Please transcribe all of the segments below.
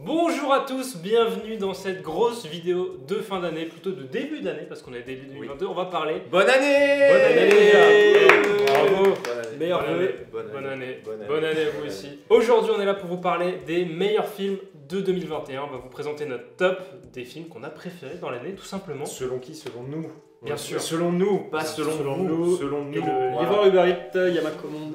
Bonjour à tous, bienvenue dans cette grosse vidéo de fin d'année, plutôt de début d'année, parce qu'on est début 2022, on va parler... Bonne année! Bonne année déjà! Bravo! Meilleur vœu! Bonne année à vous aussi. Aujourd'hui on est là pour vous parler des meilleurs films de 2021, on va vous présenter notre top des films qu'on a préférés dans l'année, tout simplement. Selon qui? Selon nous. Bien sûr. Selon nous, pas selon vous. Selon nous. Livreur Uber Eats, il y a ma commande.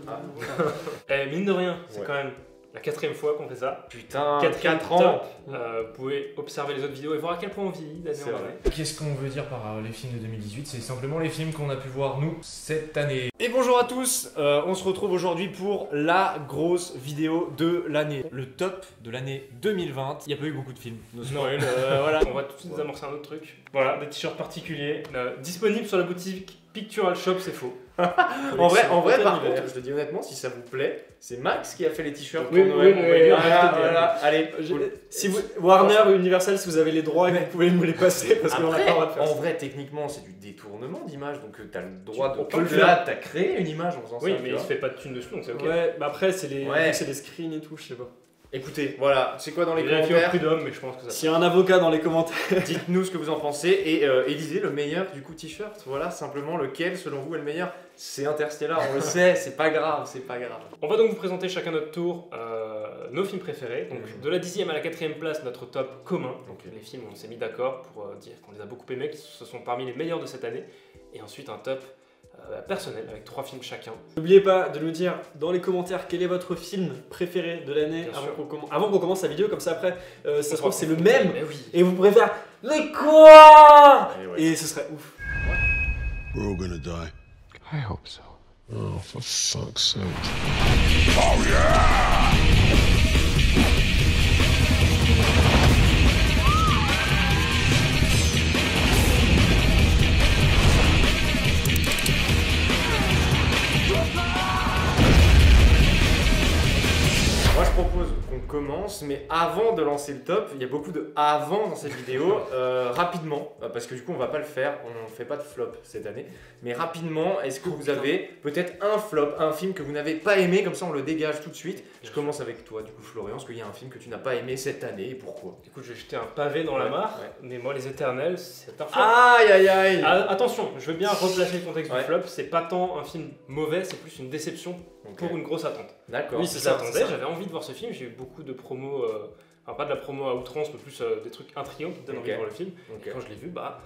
Mine de rien, c'est Ouais. quand même la 4e fois qu'on fait ça. Putain, 4 ans. top. Vous pouvez observer les autres vidéos et voir à quel point on vieillit d'année C'est en vrai. année. Qu'est-ce qu'on veut dire par les films de 2018? C'est simplement les films qu'on a pu voir nous cette année. Et bonjour à tous, on se retrouve aujourd'hui pour la grosse vidéo de l'année. Le top de l'année 2020. Il n'y a pas eu beaucoup de films. No spoil, voilà. On va tout de suite désamorcer un autre truc. Voilà, des t-shirts particuliers, disponibles sur la boutique Pictural Shop, c'est faux. En vrai, par hiver. contre, je te dis honnêtement, si ça vous plaît, c'est Max qui a fait les t-shirts Oui, pour Noël. oui, On va oui, lui oui, voilà, oui. voilà. Allez, cool. Si vous, Warner, Universal, si vous avez les droits, vous pouvez me les passer parce qu'on n'a Après, pas le droit de faire en ça. vrai, techniquement, c'est du détournement d'image, donc t'as le droit de. On peut le Comme faire. là, t'as créé une image en faisant Oui, ça. mais tu il se vois. fait pas de thunes dessus, donc c'est ok. Ouais, mais après, c'est les, Ouais. c'est les screens et tout, je sais pas. Écoutez, voilà, c'est quoi dans les Vérifiez au commentaires? prud'homme, mais je pense que ça. S'il y a un avocat dans les commentaires. Dites-nous ce que vous en pensez et élisez le meilleur du coup t-shirt. Voilà, simplement lequel selon vous est le meilleur. C'est Interstellar, on le sait, c'est pas grave, c'est pas grave. On va donc vous présenter chacun notre tour nos films préférés. Donc Mhm. de la 10e à la 4e place, notre top commun. Ok. Les films, on s'est mis d'accord pour dire qu'on les a beaucoup aimés, que ce sont parmi les meilleurs de cette année. Et ensuite un top personnel avec 3 films chacun. N'oubliez pas de nous dire dans les commentaires quel est votre film préféré de l'année Bien sûr. avant qu'on commence la vidéo, comme ça après, ça se On trouve va c'est le confronter. même. Mais oui. Et vous pourrez faire mais quoi? Et ouais. Et ce serait ouf. We're all gonna die. I hope so. Oh, for fuck's sake. Moi je propose qu'on commence, mais avant de lancer le top, il y a beaucoup de avant dans cette vidéo, rapidement, parce que du coup on va pas le faire, on fait pas de flop cette année, mais rapidement, est-ce que vous avez peut-être un flop, un film que vous n'avez pas aimé, comme ça on le dégage tout de suite. Je commence avec toi du coup Florian, est-ce qu'il y a un film que tu n'as pas aimé cette année et pourquoi? Écoute, je vais jeter un pavé dans la Ouais, mare, ouais. mais moi les Éternels, c'est un flop. Aïe aïe aïe. Ah, attention, je veux bien replacer le contexte Ouais. du flop, c'est pas tant un film mauvais, c'est plus une déception Ok. pour une grosse attente. D'accord. Oui, Je c'est ça, l'attendais, c'est ça. j'avais envie de voir ce film, j'ai eu beaucoup de promos, enfin pas de la promo à outrance, mais plus des trucs intrigants qui me donnent Ok. envie de voir le film. Ok. Et quand je l'ai vu, bah,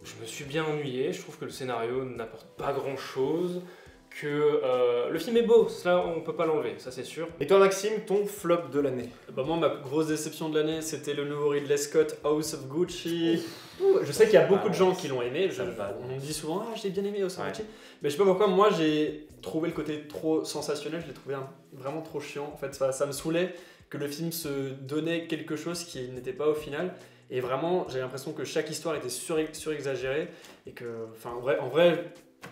je me suis bien ennuyé, je trouve que le scénario n'apporte pas grand chose, que le film est beau, ça on peut pas l'enlever, ça c'est sûr. Et toi Maxime, ton flop de l'année? Bah moi, ma grosse déception de l'année, c'était le nouveau Ridley Scott, House of Gucci. Je sais qu'il y a beaucoup de gens qui l'ont aimé. On me dit souvent, ah, j'ai bien aimé House of Ouais. Gucci. Mais je sais pas pourquoi, moi, j'ai trouvé le côté trop sensationnel. Je l'ai trouvé vraiment trop chiant. En fait, ça me saoulait que le film se donnait quelque chose qui n'était pas au final. Et vraiment, j'ai l'impression que chaque histoire était surexagérée. Et que, enfin, en vrai,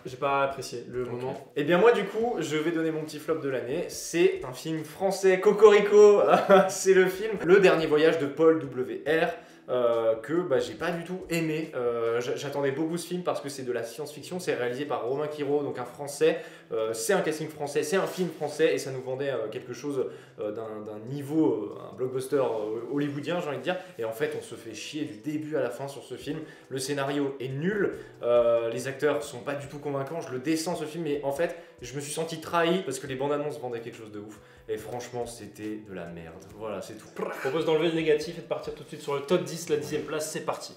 j'ai pas apprécié le moment. Et bien moi du coup, je vais donner mon petit flop de l'année. C'est un film français, Cocorico. C'est le film Le Dernier Voyage de Paul W.R. Que bah, j'ai pas du tout aimé. J'attendais beaucoup ce film parce que c'est de la science-fiction. C'est réalisé par Romain Quiro, donc un français. C'est un casting français, c'est un film français et ça nous vendait quelque chose d'un niveau, un blockbuster hollywoodien, j'ai envie de dire. Et en fait, on se fait chier du début à la fin sur ce film. Le scénario est nul, les acteurs sont pas du tout convaincants. Je le descends ce film, mais en fait, je me suis senti trahi parce que les bandes annonces vendaient quelque chose de ouf. Et franchement, c'était de la merde. Voilà, c'est tout. Je propose d'enlever le négatif et de partir tout de suite sur le top 10, la 10e place, c'est parti.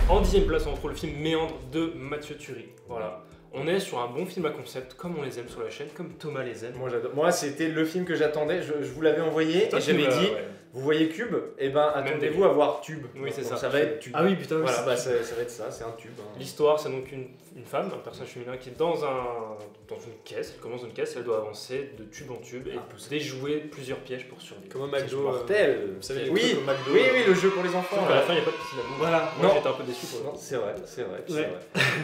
En 10e place, on retrouve le film Méandre de Mathieu Turi. Voilà. On est sur un bon film à concept, comme on les aime sur la chaîne, comme Thomas les aime. Moi, j'adore. Moi, c'était le film que j'attendais. Je vous l'avais envoyé Toi, et tu j'avais me l'as- dit, ouais. vous voyez Cube? Et ben, attendez-vous à voir Tube. Oui, c'est Donc, ça. Ça va être Tube. Ah oui, putain, oui. Voilà, c'est- bah, ça va être ça, c'est un tube. Hein. L'histoire, c'est donc une femme, un personnage féminin qui est dans une caisse. Elle commence dans une caisse, elle doit avancer de tube en tube et déjouer plusieurs pièges pour survivre. Comme un C'est McDo. mortel. Vous savez, les Oui, trucs au McDo, oui, oui, le jeu pour les enfants. Sauf qu'à là. la fin, il n'y a pas de piscine à bout. Voilà. Moi, Non. j'étais un peu déçu pour le Non, coup. c'est vrai, c'est vrai. c'est Ouais.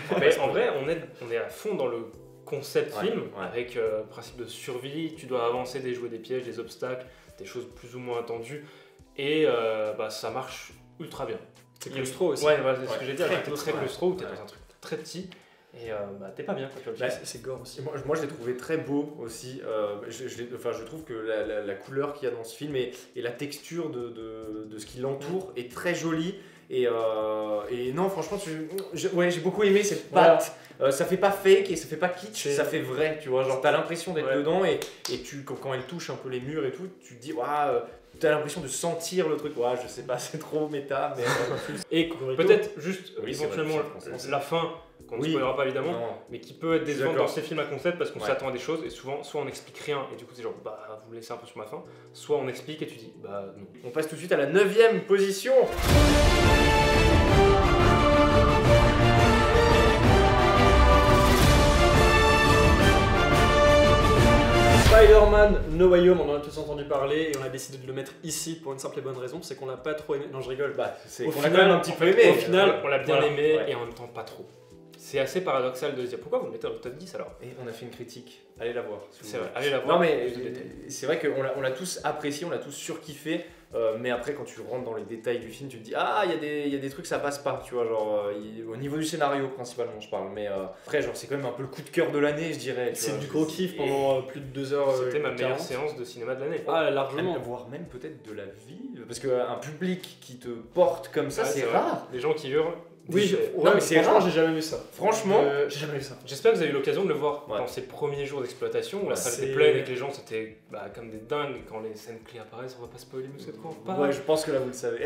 vrai. Mais en vrai, on est à fond dans le concept Ouais, film, ouais. avec principe de survie, tu dois avancer, déjouer des pièges, des obstacles, des choses plus ou moins attendues, et bah, ça marche ultra bien. C'est claustro aussi. Ouais, voilà, c'est ce Ouais, que j'ai dit, très avec très claustro, claustro, où t'es ouais. dans un truc très petit, Et t'es pas bien quand tu vois le Bah, film. C'est gore aussi. Moi, je l'ai trouvé très beau aussi. Je trouve que la couleur qu'il y a dans ce film et la texture de ce qui l'entoure est très jolie. Et non, franchement, j'ai beaucoup aimé cette patte. Ça fait pas fake et ça fait pas kitsch, ça fait vrai. Tu vois, genre t'as l'impression d'être dedans et quand elle touche un peu les murs et tout, tu te dis, waouh, t'as l'impression de sentir le truc. Ouais, je sais pas, c'est trop méta, mais. Et peut-être juste Oui, c'est éventuellement vrai, c'est la fin, qu'on ne Oui. spoilera pas évidemment, Non. mais qui peut être décevante d'accord. dans ces films à concept parce qu'on Ouais. s'attend à des choses et souvent soit on n'explique rien et du coup c'est genre vous me laissez un peu sur ma fin, soit on explique et tu dis non. On passe tout de suite à la 9e position. Spider-Man No Way Home, on en a tous entendu parler et on a décidé de le mettre ici pour une simple et bonne raison, c'est qu'on l'a pas trop aimé. Non, je rigole. Bah, c'est Au qu'on a final- quand même un petit peu aimé. au final, On l'a bien voilà, aimé ouais. et en même temps pas trop. C'est assez paradoxal de se dire pourquoi vous le mettez dans le top 10 alors. Et on a fait une critique. Allez la voir. si vous C'est voulez. vrai, allez la voir. Non mais plus de détails. c'est vrai qu'on l'a tous apprécié, on l'a tous surkiffé, mais après quand tu rentres dans les détails du film, tu te dis il y a des trucs ça passe pas, tu vois, genre au niveau du scénario principalement je parle, mais après genre c'est quand même un peu le coup de cœur de l'année je dirais. tu C'est vois. du gros kiff pendant plus de 2 heures. C'était ma 40. meilleure séance de cinéma de l'année. Ah, largement. Voire même peut-être de la vie, parce qu'un public qui te porte comme ça Ouais, c'est vrai. rare. Les gens qui hurlent. Oui, c'est- Non, mais c'est franchement, rare. j'ai jamais vu ça. Franchement, J'ai jamais vu ça. J'espère que vous avez eu l'occasion de le voir Ouais. dans ses premiers jours d'exploitation où la salle C'est- était pleine et que les gens c'était comme des dingues et quand les scènes clés apparaissent, on va pas spoiler mais c'est trop pas. ouais, je pense que là vous le savez.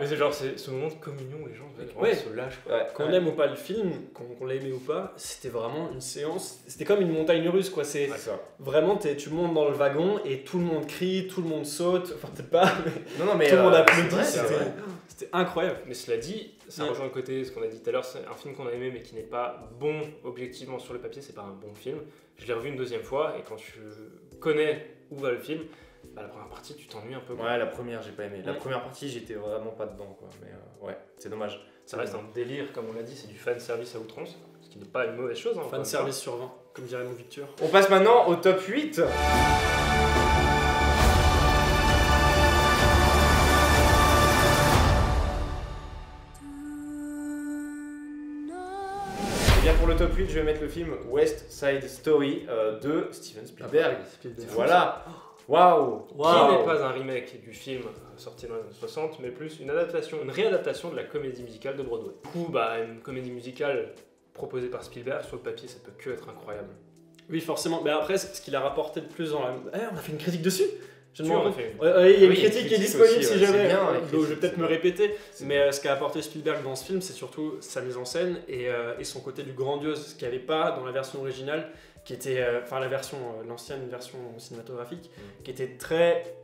Mais c'est genre c'est ce moment de communion où les gens Ouais. se lâchent. Ouais, Qu'on ouais. aime ou pas le film, qu'on l'a aimé ou pas, c'était vraiment une séance. C'était comme une montagne russe, quoi. C'est C'est ça. vraiment, tu montes dans le wagon et tout le monde crie, tout le monde saute. Enfin, peut-être pas, mais Non, mais tout le monde c'est applaudit. vrai, c'est vrai. C'était incroyable. Mais cela dit, ça Ouais. rejoint le côté, ce qu'on a dit tout à l'heure, c'est un film qu'on a aimé mais qui n'est pas bon objectivement sur le papier, c'est pas un bon film. Je l'ai revu une deuxième fois et quand tu connais où va le film, la première partie tu t'ennuies un peu. quoi. Ouais, la première j'ai pas aimé. La Ouais. première partie j'étais vraiment pas dedans quoi, mais ouais, c'est dommage. Ça reste un délire, comme on l'a dit, c'est du fan service à outrance, ce qui n'est pas une mauvaise chose. Hein, encore Fan une service sur 20, comme dirait mon Victor. On passe maintenant au top 8. Et bien pour le top 8, je vais mettre le film West Side Story de Steven Spielberg. Voilà. Waouh. Qui n'est pas un remake du film sorti dans les années 60, mais plus une adaptation, une réadaptation de la comédie musicale de Broadway. Du coup, une comédie musicale proposée par Spielberg, sur le papier, ça peut que être incroyable. Oui, forcément. Mais après, ce qu'il a rapporté de plus dans la. on a fait une critique dessus. Je me Tu en rends as compte. fait une. Ouais, il y a une Oui, critique qui est critique disponible aussi, si ouais, jamais. c'est bien, les Donc je critiques, vais peut-être c'est me bien. répéter. C'est Mais ce qu'a apporté Spielberg dans ce film, c'est surtout sa mise en scène et son côté du grandiose, ce qu'il n'y avait pas dans la version originale, qui était, la version, l'ancienne version cinématographique, qui était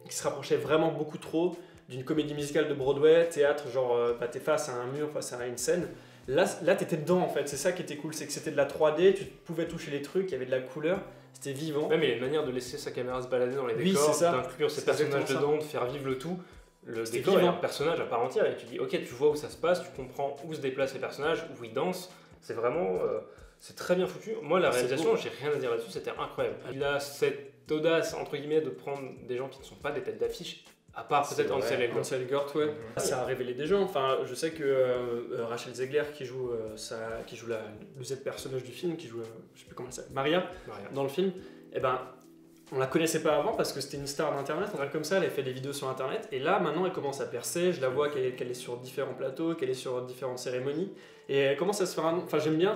qui se rapprochait vraiment beaucoup trop d'une comédie musicale de Broadway, théâtre, genre t'es face à un mur, face à une scène. Là t'étais dedans en fait, c'est ça qui était cool, c'est que c'était de la 3D, tu pouvais toucher les trucs, il y avait de la couleur, c'était vivant. Même il y a une manière de laisser sa caméra se balader dans les Oui, décors, c'est ça. d'inclure ses C'est personnages exactement dedans, de faire vivre le tout. Le C'était décor est vivant. un personnage à part entière et tu dis ok, tu vois où ça se passe, tu comprends où se déplacent les personnages, où ils dansent. C'est vraiment, c'est très bien foutu. Moi la C'est réalisation, beau. j'ai rien à dire là-dessus, c'était incroyable. Il a cette audace entre guillemets de prendre des gens qui ne sont pas des têtes d'affiche, à part C'est peut-être vrai. Ansel Elgort. Ansel Elgort, ouais. Mhm. Ça a révélé des gens. Enfin, je sais que Rachel Zegler, qui joue le Z personnage du film, qui joue, je sais plus comment elle s'appelle, Maria, Maria. dans le film, eh ben, on la connaissait pas avant parce que c'était une star d'internet, un truc comme ça, elle a fait des vidéos sur internet, et là, maintenant, elle commence à percer, je la vois qu'elle est sur différents plateaux, qu'elle est sur différentes cérémonies, et elle commence à se faire un nom. Enfin, j'aime bien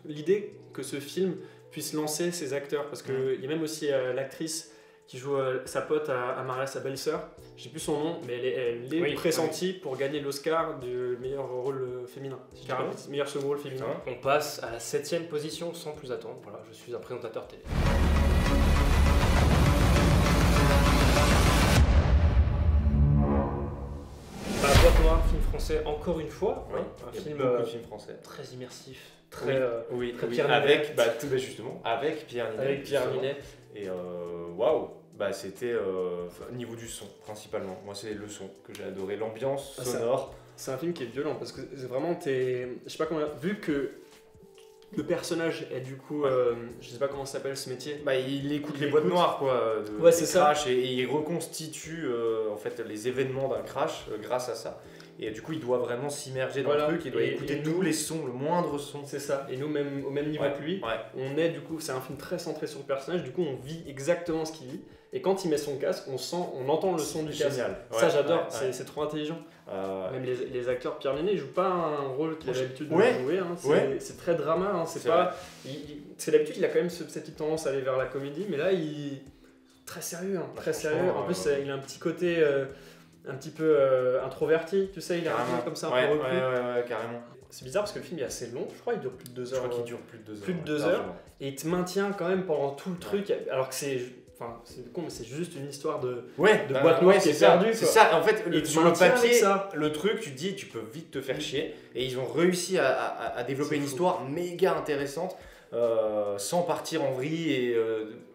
l'idée que ce film puisse lancer ses acteurs, parce qu'il y a même aussi l'actrice qui joue sa pote à Maria, sa belle-sœur, je sais plus son nom, mais elle est Oui, pressentie pour gagner l'Oscar du meilleur rôle féminin. Si je dis pas Carrément. de bêtises, meilleur second rôle féminin. Hein On passe à la 7ème position sans plus attendre. Voilà, je suis un présentateur télé. Boîte noire, film français encore une fois. Oui, hein, un il y a film beaucoup de films français. très immersif, très, Oui, très oui, Pierre avec, Ninet. justement, avec Pierre Ninet. Avec Pierre justement. Ninet. Et waouh, c'était niveau du son principalement. Moi, c'est le son que j'ai adoré, l'ambiance Ah, ça- sonore. C'est un film qui est violent parce que c'est vraiment je sais pas comment vu que le personnage est du coup je sais pas comment ça s'appelle ce métier. Bah, il écoute Il les boîtes écoute. noires, quoi. Ouais, des c'est ça. crashs, et il reconstitue en fait les événements d'un crash grâce à ça. Et du coup, il doit vraiment s'immerger dans Voilà. le truc, il doit Et écouter nous- tous les sons, le moindre son. C'est ça. Et nous, même, au même niveau que lui, Ouais. on est du coup, c'est un film très centré sur le personnage, du coup on vit exactement ce qu'il vit. Et quand il met son casque, on entend le son du casque. Génial. Ça Ouais, j'adore, ouais, ouais. c'est trop intelligent. Euh, Même les acteurs, Pierre Ninet, il joue pas un rôle qu'il a l'habitude de Ouais. jouer. Hein. Ouais. C'est très drama. Hein. C'est C'est pas. C'est d'habitude, il a quand même cette petite tendance à aller vers la comédie, mais là, il très sérieux, hein, très franchement, sérieux. En plus, il a un petit côté un petit peu introverti. Tu sais, il est un carrément. peu comme ça, un Ouais, peu reclus. ouais, carrément. C'est bizarre parce que le film est assez long. Je crois qu'il dure plus de 2 Je heures. crois qu'il dure plus de 2 heures. plus de 2 largement. heures. Et il te maintient quand même pendant tout le truc, alors que c'est. Enfin, c'est con, mais c'est juste une histoire de. Ouais, de boîte noire qui est c'est ça, perdue, c'est quoi. ça. En fait, Et tu sur le maintiens avec papier, ça. le truc, tu te dis, tu peux vite te faire chier. Et ils ont réussi à développer C'est une fou. histoire méga intéressante sans partir en vrille et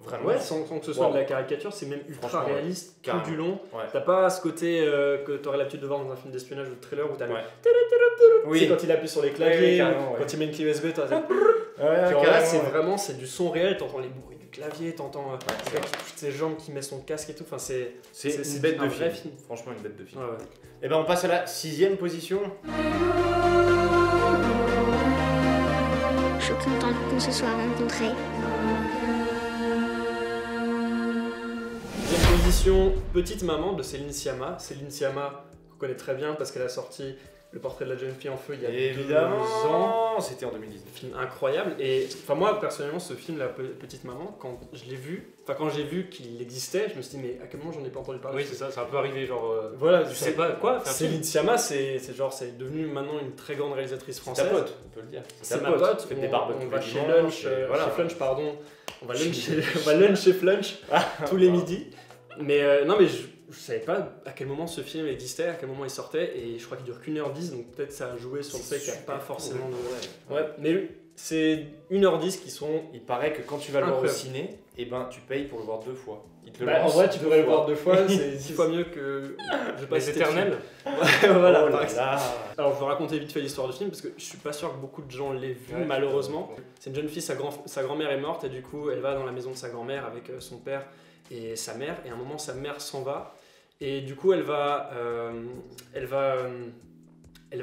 vraiment. Ouais, sans que ce soit Wow. de la caricature, c'est même ultra Franchement, ouais. réaliste, tout Carrément. du long. Ouais. T'as pas ce côté que t'aurais l'habitude de voir dans un film d'espionnage ou de thriller où t'as le. Ouais. Tu sais, quand il appuie sur les Ouais, claviers, carrément, ouais. quand il met une clé USB, t'as. Ouais, Genre là, carrément, c'est ouais. vraiment c'est du son réel, t'entends les bruits du clavier, t'entends le gars qui touche ses jambes, qui met son casque et tout. Enfin, c'est C'est c'est une bête un de vrai film. film. Franchement, une bête de film. Ouais, ouais. Et ben on passe à la 6e position. Je suis contente qu'on se soit rencontrés. Deuxième position, Petite Maman de Céline Sciamma. Céline Sciamma, qu'on connaît très bien parce qu'elle a sorti Le Portrait de la jeune fille en feu il y a 2 ans. Évidemment, c'était en 2019. Film incroyable. Et enfin, moi, personnellement, ce film, La Petite Maman, quand je l'ai vu, enfin, quand j'ai vu qu'il existait, je me suis dit, mais à quel moment j'en ai pas entendu parler? Oui, c'est ça, c'est un peu arrivé, genre. Voilà, Je sais pas quoi. faire un film. Céline Sciamma, c'est devenu maintenant une très grande réalisatrice C'est française. ta pote, on peut le dire. C'est ma pote. Faites des On barbecues va le chez dimanche, Lunch, et voilà. chez Flunch, pardon. On va luncher Flunch tous les midis. Mais non, mais je savais pas à quel moment ce film existait, à quel moment il sortait, et je crois qu'il dure qu'1h10, donc peut-être ça a joué sur le fait qu'il n'y a pas forcément de. Ouais, mais c'est 1h10 qui sont. Il paraît que quand tu vas le voir au Incroyable. ciné, et ben tu payes pour le voir 2 fois. Il te le Bah, en lance vrai, tu deux devrais le fois. voir 2 fois, c'est 10 fois mieux que. Je Les éternels. Voilà, Oh par là exemple. là. Alors, je vais raconter vite fait l'histoire du film parce que je suis pas sûr que beaucoup de gens l'aient vu, Ouais, malheureusement. C'est une jeune fille, sa grand-mère est morte et du coup, elle va dans la maison de sa grand-mère avec son père et sa mère. Et à un moment, sa mère s'en va. Et du coup, elle va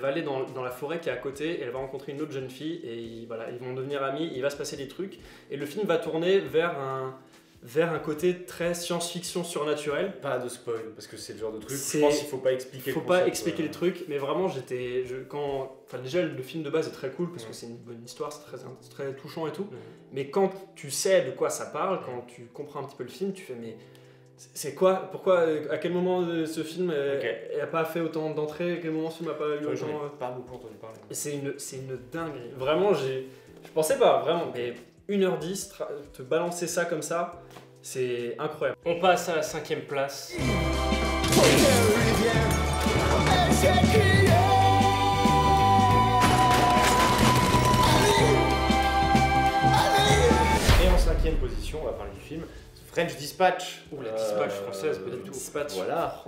aller dans la forêt qui est à côté et elle va rencontrer une autre jeune fille et ils vont devenir amis, il va se passer des trucs et le film va tourner vers un côté très science-fiction surnaturel. Pas de spoil, parce que c'est le genre de truc, je C'est- pense qu'il faut pas expliquer Il faut le pas concept, expliquer les trucs, mais vraiment déjà le film de base est très cool parce que c'est une bonne histoire, c'est très touchant et tout. Mais quand tu sais de quoi ça parle, quand tu comprends un petit peu le film, tu fais mais c'est quoi? Pourquoi? À quel moment ce film a pas fait autant d'entrées? À quel moment ce film a pas eu J'en autant? ai pas beaucoup entendu parler. C'est une dinguerie. Vraiment, je pensais pas, vraiment. Mais 1h10, te balancer ça comme ça, c'est incroyable. On passe à la 5e place. Et en 5e position, on va parler du film French Dispatch. Ou la Dispatch française, pas du tout. Dispatch. Voilà,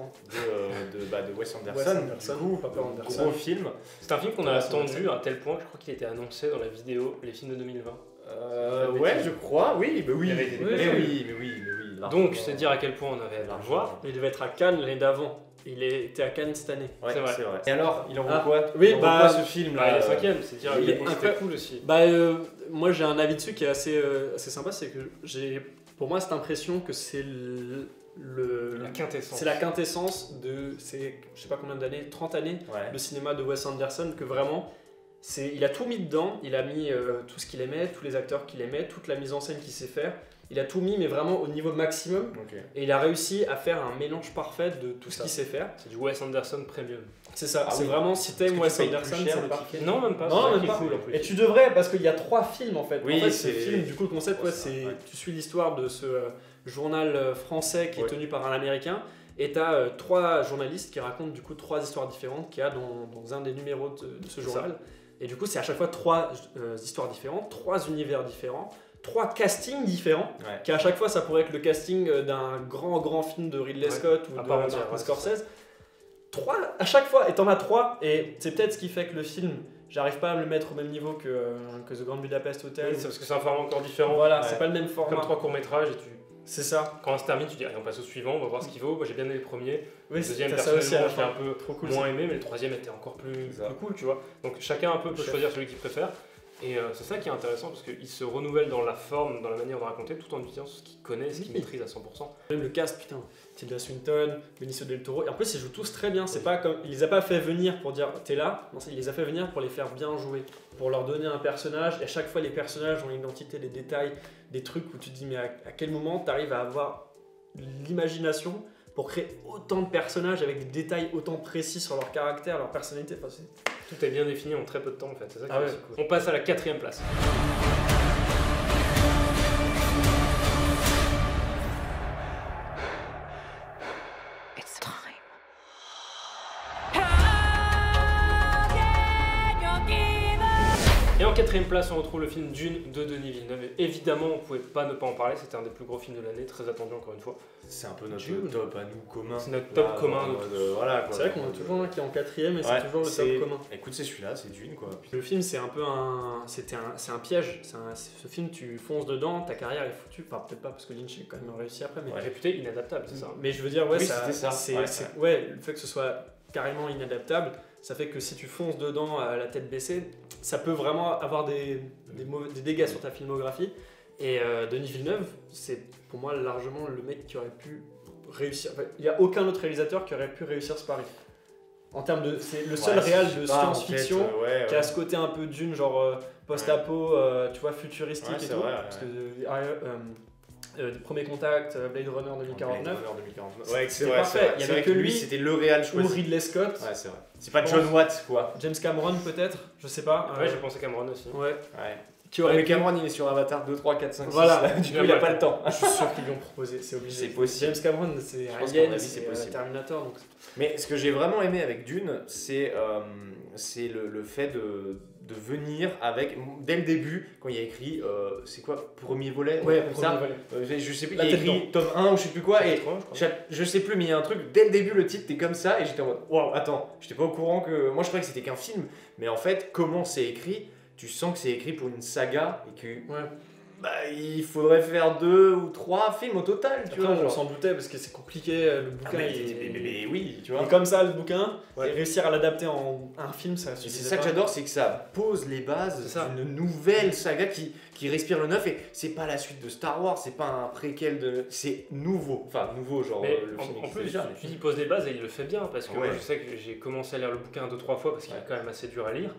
de Wes Anderson. Wes Anderson, du coup, Papa Anderson. gros film. C'est un film qu'on a attendu à un tel point que je crois qu'il était annoncé dans la vidéo Les films de 2020. Ouais, je crois, oui, mais oui. Il avait été Mais déplacé. oui. Donc, c'est dire à quel point on avait hâte de le voir. Il devait être à Cannes l'année d'avant. Il était à Cannes cette année. Ouais, C'est vrai. c'est vrai. Et alors, il en vaut Ah, quoi? oui, Il en vaut bah, quoi, ce film Bah, là les 5e, c'est dire à il quel est point c'était incroyable. cool aussi. Bah, moi j'ai un avis dessus qui est assez sympa, c'est que j'ai pour moi cette impression que c'est La quintessence. c'est la quintessence de je sais pas combien d'années, 30 années Ouais. de cinéma de Wes Anderson, que vraiment il a tout mis dedans, il a mis tout ce qu'il aimait, tous les acteurs qu'il aimait, toute la mise en scène qu'il sait faire, il a tout mis mais vraiment au niveau maximum Ok. et il a réussi à faire un mélange parfait de tout ce Ça. qu'il sait faire. C'est du Wes Anderson premium. C'est ça, Ah c'est oui. vraiment si t'aimes Parce Wes que tu payes Anderson, plus cher c'est le parfait. Non, même pas. Non, c'est ça même qui est pas. cool en plus. Et tu devrais, parce qu'il y a 3 films en fait. Oui, en fait, c'est- ce film, du coup, le concept, Ouais, c'est c'est vrai, ouais. tu suis l'histoire de ce journal français qui est Ouais. tenu par un Américain. Et tu as 3 journalistes qui racontent du coup 3 histoires différentes qu'il y a dans un des numéros de ce C'est journal. Et du coup, c'est à chaque fois 3 histoires différentes, 3 univers différents, 3 castings différents. Ouais. Qui à chaque fois, ça pourrait être le casting d'un grand film de Ridley Ouais. Scott ou À de part entière, Martin ouais, Scorsese. 3 à chaque fois, et t'en as 3, et c'est peut-être ce qui fait que le film, j'arrive pas à me le mettre au même niveau que The Grand Budapest Hotel. Oui, c'est parce que c'est un format encore différent. Voilà, Ouais. c'est pas le même Comme format. 3 courts-métrages et tu. C'est ça. Quand on se termine, tu dis allez, on passe au suivant, on va voir ce qu'il vaut. Moi j'ai bien aimé le premier. Oui, Le deuxième, t'as ça aussi à la personnellement, je l'ai fin. un peu Trop cool. moins aimé, mais le troisième était encore plus cool, tu vois. Donc chacun un peu peut Chef. choisir celui qu'il préfère. Et c'est ça qui est intéressant parce qu'il se renouvelle dans la forme, dans la manière de raconter, tout en utilisant ce qu'il connaît, ce qu'il Oui. maîtrise à 100%. Même le cast, putain, Tilda Swinton, Benicio del Toro, et en plus ils jouent tous très bien, c'est pas comme, il les a pas fait venir pour dire t'es là, non, il les a fait venir pour les faire bien jouer, pour leur donner un personnage, et à chaque fois les personnages ont une identité, des détails, des trucs où tu te dis mais à quel moment t'arrives à avoir l'imagination pour créer autant de personnages avec des détails autant précis sur leur caractère, leur personnalité, enfin, Tout est bien défini en très peu de temps en fait, c'est ça qui Ah est ouais. aussi cool. On passe à la 4e place. It's time. Et en 4e place, on retrouve le film Dune de Denis Villeneuve. Et évidemment, on pouvait pas ne pas en parler, c'était un des plus gros films de l'année, très attendu encore une fois. C'est un peu notre Dune. top à nous commun. C'est notre top Là, commun, en nous mode, tous. voilà, quoi. c'est vrai qu'on a toujours un qui est en 4ème et Ouais, c'est toujours le top commun. Écoute, c'est celui-là, c'est Dune quoi. Le film, c'est un peu c'est un piège. Ce film, tu fonces dedans, ta carrière est foutue. Enfin, peut-être pas parce que Lynch est quand même réussi après, mais. Réputé inadaptable, c'est ça. Mais je veux dire, ouais, Oui, ça, c'était ça. c'est- Ouais, c'est- ouais, le fait que ce soit carrément inadaptable, ça fait que si tu fonces dedans à la tête baissée, ça peut vraiment avoir des dégâts sur ta filmographie. Et Denis Villeneuve, c'est pour moi largement le mec qui aurait pu réussir. Enfin, il n'y a aucun autre réalisateur qui aurait pu réussir ce pari. En termes de, c'est le seul réal de science-fiction qui a ce côté un peu d'une genre post-apo, tu vois, futuristique Ouais, et c'est tout. vrai, Parce que Premier Contact, Blade Runner 2049, Ouais, c'est vrai, parfait. c'est vrai. Il y C'est avait vrai que lui c'était le réal ou choisi. Ridley Scott, Ouais, c'est vrai. C'est pas Je John pense. Watts quoi. James Cameron peut-être, je sais pas. Ouais, j'ai pensé Cameron aussi. Ouais. Ouais. Qui aurait Mais pu- Cameron il est sur Avatar 2, 3, 4, 5, 6. Voilà. Du coup il a pas le temps. Je suis sûr qu'ils lui ont proposé, c'est obligé. C'est possible. James Cameron, c'est Je pense qu'à Alien, mon avis, c'est c'est possible. Terminator, donc Mais ce que j'ai vraiment aimé avec Dune, c'est le fait de venir avec, dès le début, quand il y a écrit, c'est quoi, premier volet ouais, comme premier ça, volet. je sais plus, il La y a tête écrit tome 1 ou je sais plus quoi, et Chapitre 1, je crois. je sais plus, mais il y a un truc, dès le début, le titre était comme ça, et j'étais en mode, waouh, attends, j'étais pas au courant que. Moi je croyais que c'était qu'un film, mais en fait, comment c'est écrit, tu sens que c'est écrit pour une saga, et que Ouais. bah, il faudrait faire 2 ou 3 films au total, tu Après, vois. on genre. s'en doutait parce que c'est compliqué, le Ah, bouquin mais, il est. mais oui, tu Il vois. est comme ça le bouquin, Ouais. et réussir à l'adapter en un film, ça Et c'est suffisait ça que pas. j'adore, c'est que ça pose les bases C'est ça. d'une nouvelle saga qui respire le neuf, et c'est pas la suite de Star Wars, c'est pas un préquel de. C'est nouveau. Enfin, nouveau, genre Mais le film en existait plus, déjà. mais- tu dis, il pose des bases et il le fait bien parce que Ouais. moi je sais que j'ai commencé à lire le bouquin 2-3 fois parce qu'il Ouais. est quand même assez dur à lire.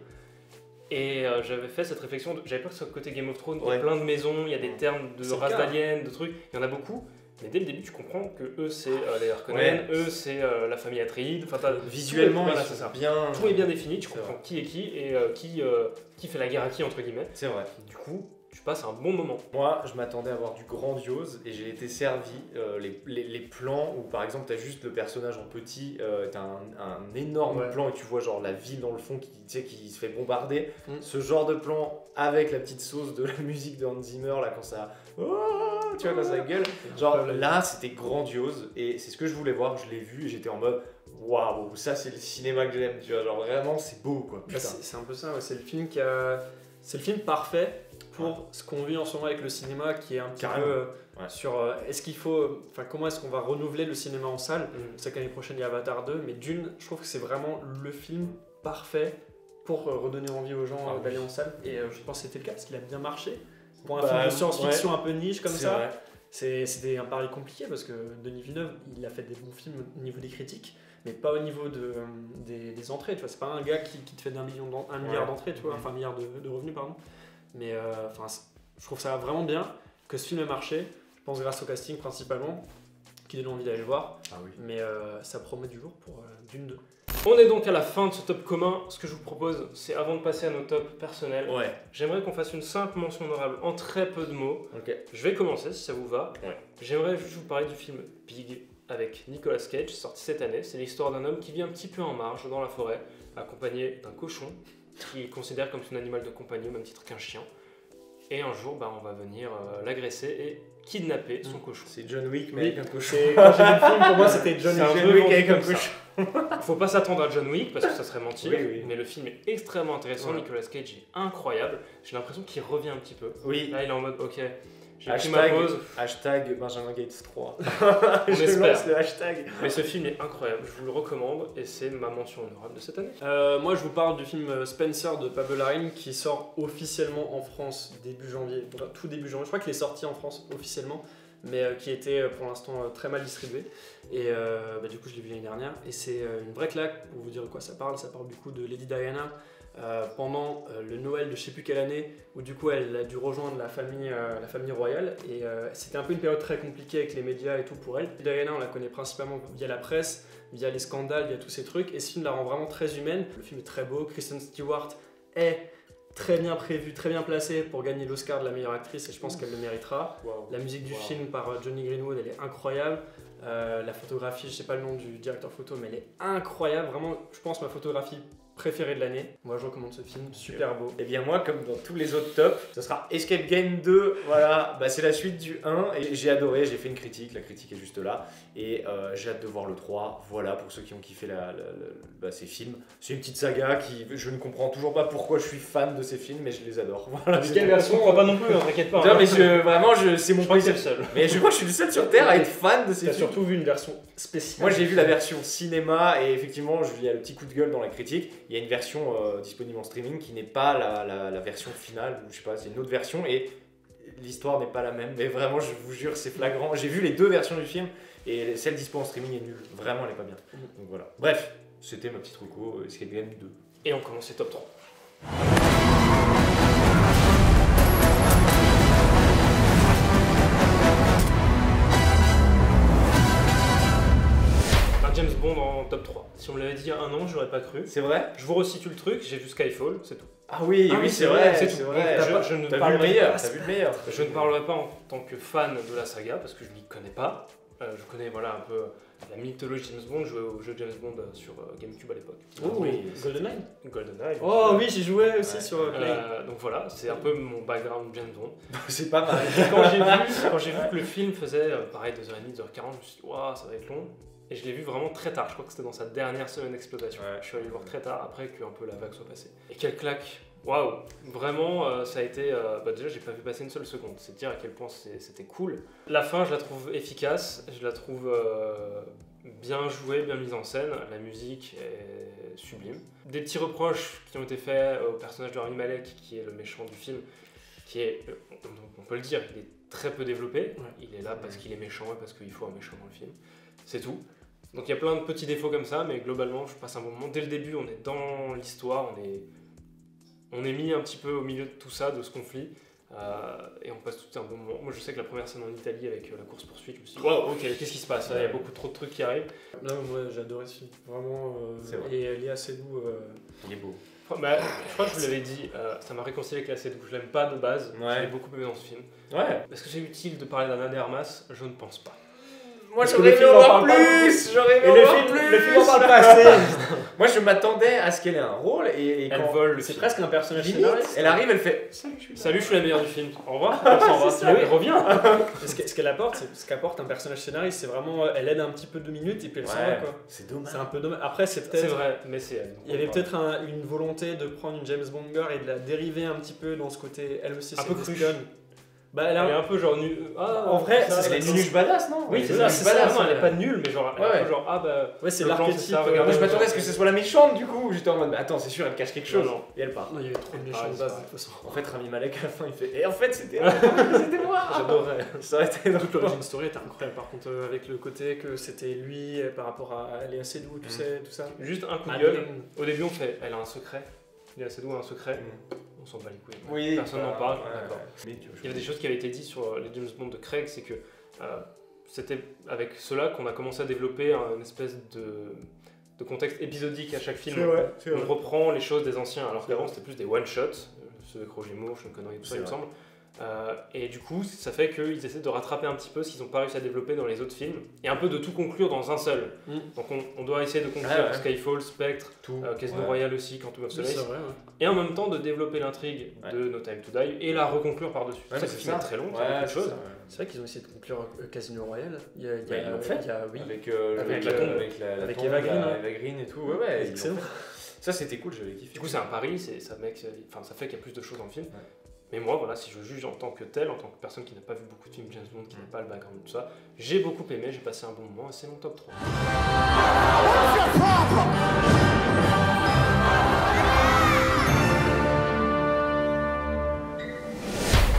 Et j'avais fait cette réflexion, j'avais peur que ce soit côté Game of Thrones, il y Ouais. a plein de maisons, il y a des termes de C'est le races cas. d'aliens, de trucs, il y en a beaucoup. Mais dès le début, tu comprends que eux c'est les Harkonnen, Ouais. eux c'est la famille Atreides. Enfin, Visuellement, voilà, ils c'est sont ça. bien. Tout est bien défini, tu C'est comprends vrai. qui est qui et qui fait la guerre à qui, entre guillemets. C'est vrai. Du coup, tu passes un bon moment. Moi, je m'attendais à voir du grandiose et j'ai été servi. Les plans où, par exemple, t'as juste le personnage en petit, t'as un énorme Ouais. plan et tu vois genre la ville dans le fond qui, tu sais, qui se fait bombarder. Mm. Ce genre de plan avec la petite sauce de la musique de Hans Zimmer, là, quand ça. Oh, tu vois, quand ça gueule. Genre là, c'était grandiose et c'est ce que je voulais voir. Je l'ai vu et j'étais en mode waouh, ça c'est le cinéma que j'aime. Tu vois, genre vraiment, c'est beau quoi. Bah, Putain. c'est un peu ça, ouais. C'est le film qui a. C'est le film parfait pour ce qu'on vit en ce moment avec le cinéma, qui est un petit Carrément. peu Ouais. sur est-ce qu'il faut. Enfin, comment est-ce qu'on va renouveler le cinéma en salle. Je sais qu'année prochaine il y a Avatar 2, mais Dune, je trouve que c'est vraiment le film parfait pour redonner envie aux gens Ah, d'aller en salle. Et je pense que c'était le cas parce qu'il a bien marché. Pour un Bah, film de science-fiction un peu niche comme C'est ça, vrai. c'était un pari compliqué parce que Denis Villeneuve, il a fait des bons films au niveau des critiques, mais pas au niveau des entrées. Tu vois, c'est pas un gars qui te fait un milliard d'entrées, tu vois, enfin un milliard de revenus, pardon. Mais enfin, je trouve ça vraiment bien que ce film ait marché. Je pense grâce au casting principalement, qui donne envie d'aller le voir. Ah oui. Mais ça promet du lourd pour Dune 2. On est donc à la fin de ce top commun. Ce que je vous propose, c'est avant de passer à nos tops personnels, Ouais. j'aimerais qu'on fasse une simple mention honorable en très peu de mots. Ok. Je vais commencer si ça vous va. Ouais. J'aimerais juste vous parler du film Pig avec Nicolas Cage, sorti cette année. C'est l'histoire d'un homme qui vit un petit peu en marge dans la forêt, accompagné d'un cochon qu'il considère comme son animal de compagnie, au même titre qu'un chien. Et un jour, on va venir l'agresser et kidnapper son cochon. C'est John Wick, mais Oui, avec un cochon. quand j'ai vu le film, pour moi c'était John C'est un Wick. peu Wick vendu avec un comme ça. cochon. Faut pas s'attendre à John Wick parce que ça serait mentir, Oui, oui. mais le film est extrêmement intéressant. Ouais. Nicolas Cage est incroyable. J'ai l'impression qu'il revient un petit peu. Oui. Là, il est en mode ok, J'ai pris ma pause. Hashtag Benjamin Gates 3. On Je espère. lance le hashtag. Mais ce film est incroyable, je vous le recommande et c'est ma mention honorable de cette année. Moi, je vous parle du film Spencer de Pablo Larraín qui sort officiellement en France début janvier, enfin, tout début janvier. Je crois qu'il est sorti en France officiellement, mais qui était pour l'instant très mal distribué. Et du coup, je l'ai vu l'année dernière. Et c'est une vraie claque. Pour vous dire de quoi ça parle du coup de Lady Diana pendant le Noël de je sais plus quelle année, où du coup elle a dû rejoindre la famille royale. Et c'était un peu une période très compliquée avec les médias et tout pour elle. Diana, on la connaît principalement via la presse, via les scandales, via tous ces trucs. Et ce film la rend vraiment très humaine. Le film est très beau. Kristen Stewart est très bien prévue, très bien placée pour gagner l'Oscar de la meilleure actrice et je pense qu'elle le méritera. La musique du film par Johnny Greenwood, elle est incroyable. La photographie, je sais pas le nom du directeur photo, mais elle est incroyable. Vraiment, je pense ma photographie préférée de l'année. Moi, je recommande ce film, super beau. Et bien moi, comme dans tous les autres tops, ce sera Escape Game 2. Voilà, c'est la suite du 1 et j'ai adoré, j'ai fait une critique, la critique est juste là. Et j'ai hâte de voir le 3. Voilà, pour ceux qui ont kiffé ces films. C'est une petite saga qui, je ne comprends toujours pas pourquoi je suis fan de ces films, mais je les adore. Voilà, Quelle version? On croit pas non plus, hein, t'inquiète pas. Non, mais c'est mon Je crois que c'est plaisir. le seul. Mais je crois que je suis le seul sur Terre à être fan de ces T'as films. surtout vu une version spéciale. Moi j'ai vu la version cinéma et effectivement il y a le petit coup de gueule dans la critique. Il y a une version disponible en streaming qui n'est pas la version finale, ou je sais pas, c'est une autre version et l'histoire n'est pas la même. Mais vraiment je vous jure c'est flagrant. J'ai vu les deux versions du film et celle dispo en streaming est nulle. Vraiment elle est pas bien. Donc voilà. Bref, c'était ma petite reco Escape Game 2. Et on commence les top 3. James Bond en top 3. Si on me l'avait dit il y a un an, j'aurais pas cru. C'est vrai? Je vous resitue le truc, j'ai vu Skyfall, c'est tout. Ah oui, Ah oui, c'est vrai, c'est c'est tout. vrai. Donc, je ne T'as vu le parlerai meilleur, pas. t'as vu le meilleur. Je ne parlerai pas en tant que fan de la saga parce que je m'y connais pas. Je connais voilà un peu la mythologie de James Bond, je jouais au jeu James Bond sur GameCube à l'époque. Oh, oui. GoldenEye. GoldenEye. Oh oui, j'y jouais aussi Ouais. sur Play. Donc voilà, c'est un peu mon background James Bond. C'est pas mal. Quand j'ai vu que le film faisait pareil 2h30, 2h40, je me suis dit waouh, ça va être long. Et je l'ai vu vraiment très tard, je crois que c'était dans sa dernière semaine d'exploitation. Ouais. Je suis allé le voir très tard après que un peu la vague soit passée. Et quelle claque! Waouh! Vraiment, ça a été. Déjà, j'ai pas vu passer une seule seconde. C'est dire à quel point c'était cool. La fin, je la trouve efficace, je la trouve bien jouée, bien mise en scène. La musique est sublime. Des petits reproches qui ont été faits au personnage de Rami Malek, qui est le méchant du film, qui est, on peut le dire, il est très peu développé. Ouais. Il est là parce qu'il est méchant et parce qu'il faut un méchant dans le film. C'est tout. Donc il y a plein de petits défauts comme ça, mais globalement, je passe un bon moment. Dès le début, on est dans l'histoire, on est mis un petit peu au milieu de tout ça, de ce conflit, et on passe tout un bon moment. Moi, je sais que la première scène en Italie avec la course-poursuite, je me suis dit, wow, ok, qu'est-ce qui se passe? Il y a beaucoup trop de trucs qui arrivent. Là, moi, j'ai adoré ce film. Vraiment. C'est vrai. Et Léa Seydoux. Il est beau. Je crois que je vous l'avais dit, ça m'a réconcilié avec la Seydoux. Je l'aime pas de base, Ouais. je l'ai beaucoup aimé dans ce film. Ouais. Est-ce que c'est utile de parler d'Anna de Armas? Je ne pense pas. Moi Parce que j'aurais le aimé film en en voir parle pas plus. J'aurais aimé Et en le voir film, plus. le film en parle pas assez. Moi je m'attendais à ce qu'elle ait un rôle et Elle quand vole le C'est film. presque un personnage limite, scénariste. elle arrive, elle fait salut, je suis là. Salut, je suis la meilleure du film. Au revoir. Elle s'en va. c'est ça. Mais oui, reviens. Ce qu'elle apporte, c'est ce qu'apporte un personnage scénariste. C'est vraiment, elle aide un petit peu 2 minutes et puis elle s'en va Ouais, quoi. c'est dommage. C'est un peu dommage. Après, c'est C'est peut-être. vrai, mais c'est elle. Il y avait peut-être une volonté de prendre une James Bond girl et de la dériver un petit peu dans ce côté. Elle aussi, Un c'est peu une cruche. espionne. Bah, elle Elle est a. un peu genre nulle. En vrai, ça, c'est Elle est nulle badass, non? Oui, Elle c'est est ça, nulle c'est ça. badass, Non, elle est pas nulle, mais genre, elle est un Ouais. peu genre, ah bah. Ouais, c'est le plan, l'archétype. c'est ça, Moi regardez. je m'attendais à ce que ce soit la méchante du coup. J'étais en mode, mais attends, c'est sûr, elle cache quelque chose. Non, non. Et elle part. Non, il y avait trop de méchants Ah, de c'est base vrai. de toute façon. En fait, Rami Malek à la fin il fait. Et en fait, c'était c'était moi. J'adorais. Ça aurait été Toute l'origine story était incroyable par contre, avec le côté que c'était lui par rapport à Léa Seydoux, tout ça. Juste un coup de Ah, gueule. Adeline. Au début, on fait, elle a un secret. Il a a un secret. On s'en bat les couilles. Oui, Personne n'en parle. ouais, D'accord. Mais tu vois, Il y avait des choses qui avaient été dites sur les James Bond de Craig, c'est que c'était avec cela qu'on a commencé à développer une espèce de contexte épisodique à chaque film. c'est On reprend les choses des anciens, alors qu'avant c'était plus des one-shots, ceux avec Roger Moore, Sean Connery, tout ça, C'est il me vrai. semble. Et du coup, ça fait qu'ils essaient de rattraper un petit peu ce qu'ils n'ont pas réussi à développer dans les autres films, et un peu de tout conclure dans un seul. Mm. Donc on doit essayer de conclure Ouais. Skyfall, Spectre, tout. Casino Ouais. Royale aussi, Quantum of Oui, c'est Solace, vrai, ouais. et en même temps de développer l'intrigue Ouais. de No Time to Die et la reconclure par-dessus. Ouais, Ça, mais ce c'est film ça. est très long, Ouais, c'est beaucoup de c'est choses. ça, ouais. C'est vrai qu'ils ont essayé de conclure Casino Royale. Il y a, Bah, ils l'ont fait. il y a- oui. Avec, Avec la tombe. avec la Avec tombe, Eva Green, la- ouais. Eva Green et tout. Ouais, ouais. ils l'ont Excellent. fait. Ça c'était cool, j'avais kiffé. Du coup, c'est un pari, ça fait qu'il y a plus de choses dans le film. Ouais. Mais moi, voilà, si je juge en tant que tel, en tant que personne qui n'a pas vu beaucoup de films James Bond, qui n'a pas le background, tout ça, j'ai beaucoup aimé, j'ai passé un bon moment et c'est mon top 3.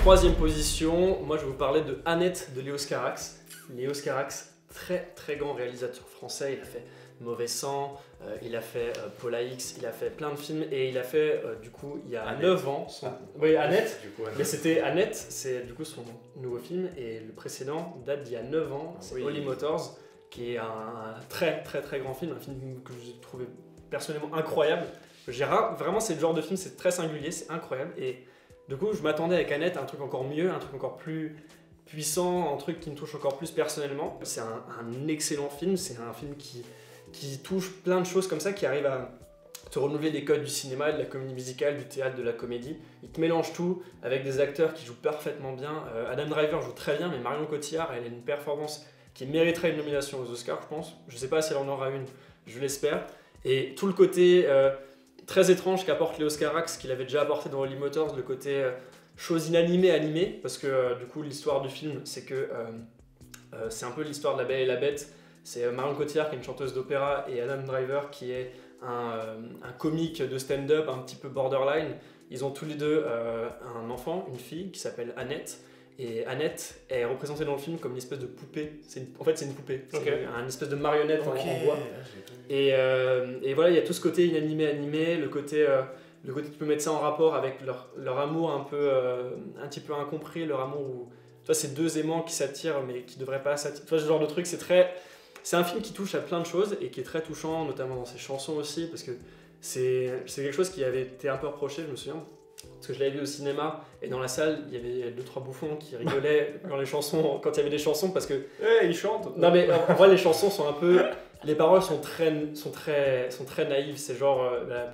Troisième position, moi je vais vous parler de Annette de Léos Carax. Léos Carax, très grand réalisateur français, il a fait Mauvais Sang, il a fait Paula X, il a fait plein de films et il a fait du coup il y a Annette. 9 ans, oui Annette, Du coup, mais c'était Annette, c'est du coup son nouveau film et le précédent date d'il y a 9 ans, c'est Oui. Holly Motors, qui est un très grand film, un film que j'ai trouvé personnellement incroyable. Vraiment c'est le genre de film, c'est très singulier, c'est incroyable et du coup je m'attendais avec Annette à un truc encore mieux, un truc encore plus puissant, un truc qui me touche encore plus personnellement. C'est un excellent film, c'est un film qui touche plein de choses comme ça, qui arrive à te renouveler les codes du cinéma, de la comédie musicale, du théâtre, de la comédie. Il te mélange tout avec des acteurs qui jouent parfaitement bien. Adam Driver joue très bien, mais Marion Cotillard, elle a une performance qui mériterait une nomination aux Oscars, je pense. Je sais pas si elle en aura une, je l'espère. Et tout le côté très étrange qu'apporte Léos Carax, qu'il avait déjà apporté dans Holly Motors, le côté chose inanimée, animée, parce que du coup l'histoire du film, c'est que c'est un peu l'histoire de La Belle et la Bête. C'est Marion Cotillard qui est une chanteuse d'opéra et Adam Driver qui est un comique de stand-up un petit peu borderline. Ils ont tous les deux un enfant, une fille qui s'appelle Annette. Et Annette est représentée dans le film comme une espèce de poupée. En fait, c'est une poupée. C'est une espèce de marionnette en bois. Et voilà, il y a tout ce côté inanimé, animé, le côté tu peux mettre ça en rapport avec leur amour un petit peu incompris, leur amour où toi c'est deux aimants qui s'attirent mais qui devraient pas s'attirer. Toi, ce genre de truc, c'est un film qui touche à plein de choses et qui est très touchant, notamment dans ses chansons aussi, parce que c'est quelque chose qui avait été un peu reproché, je me souviens, parce que je l'avais vu au cinéma et dans la salle, il y avait 2-3 bouffons qui rigolaient quand il y avait des chansons, parce que ils chantent. non mais en vrai les chansons sont un peu, les paroles sont très naïves. C'est genre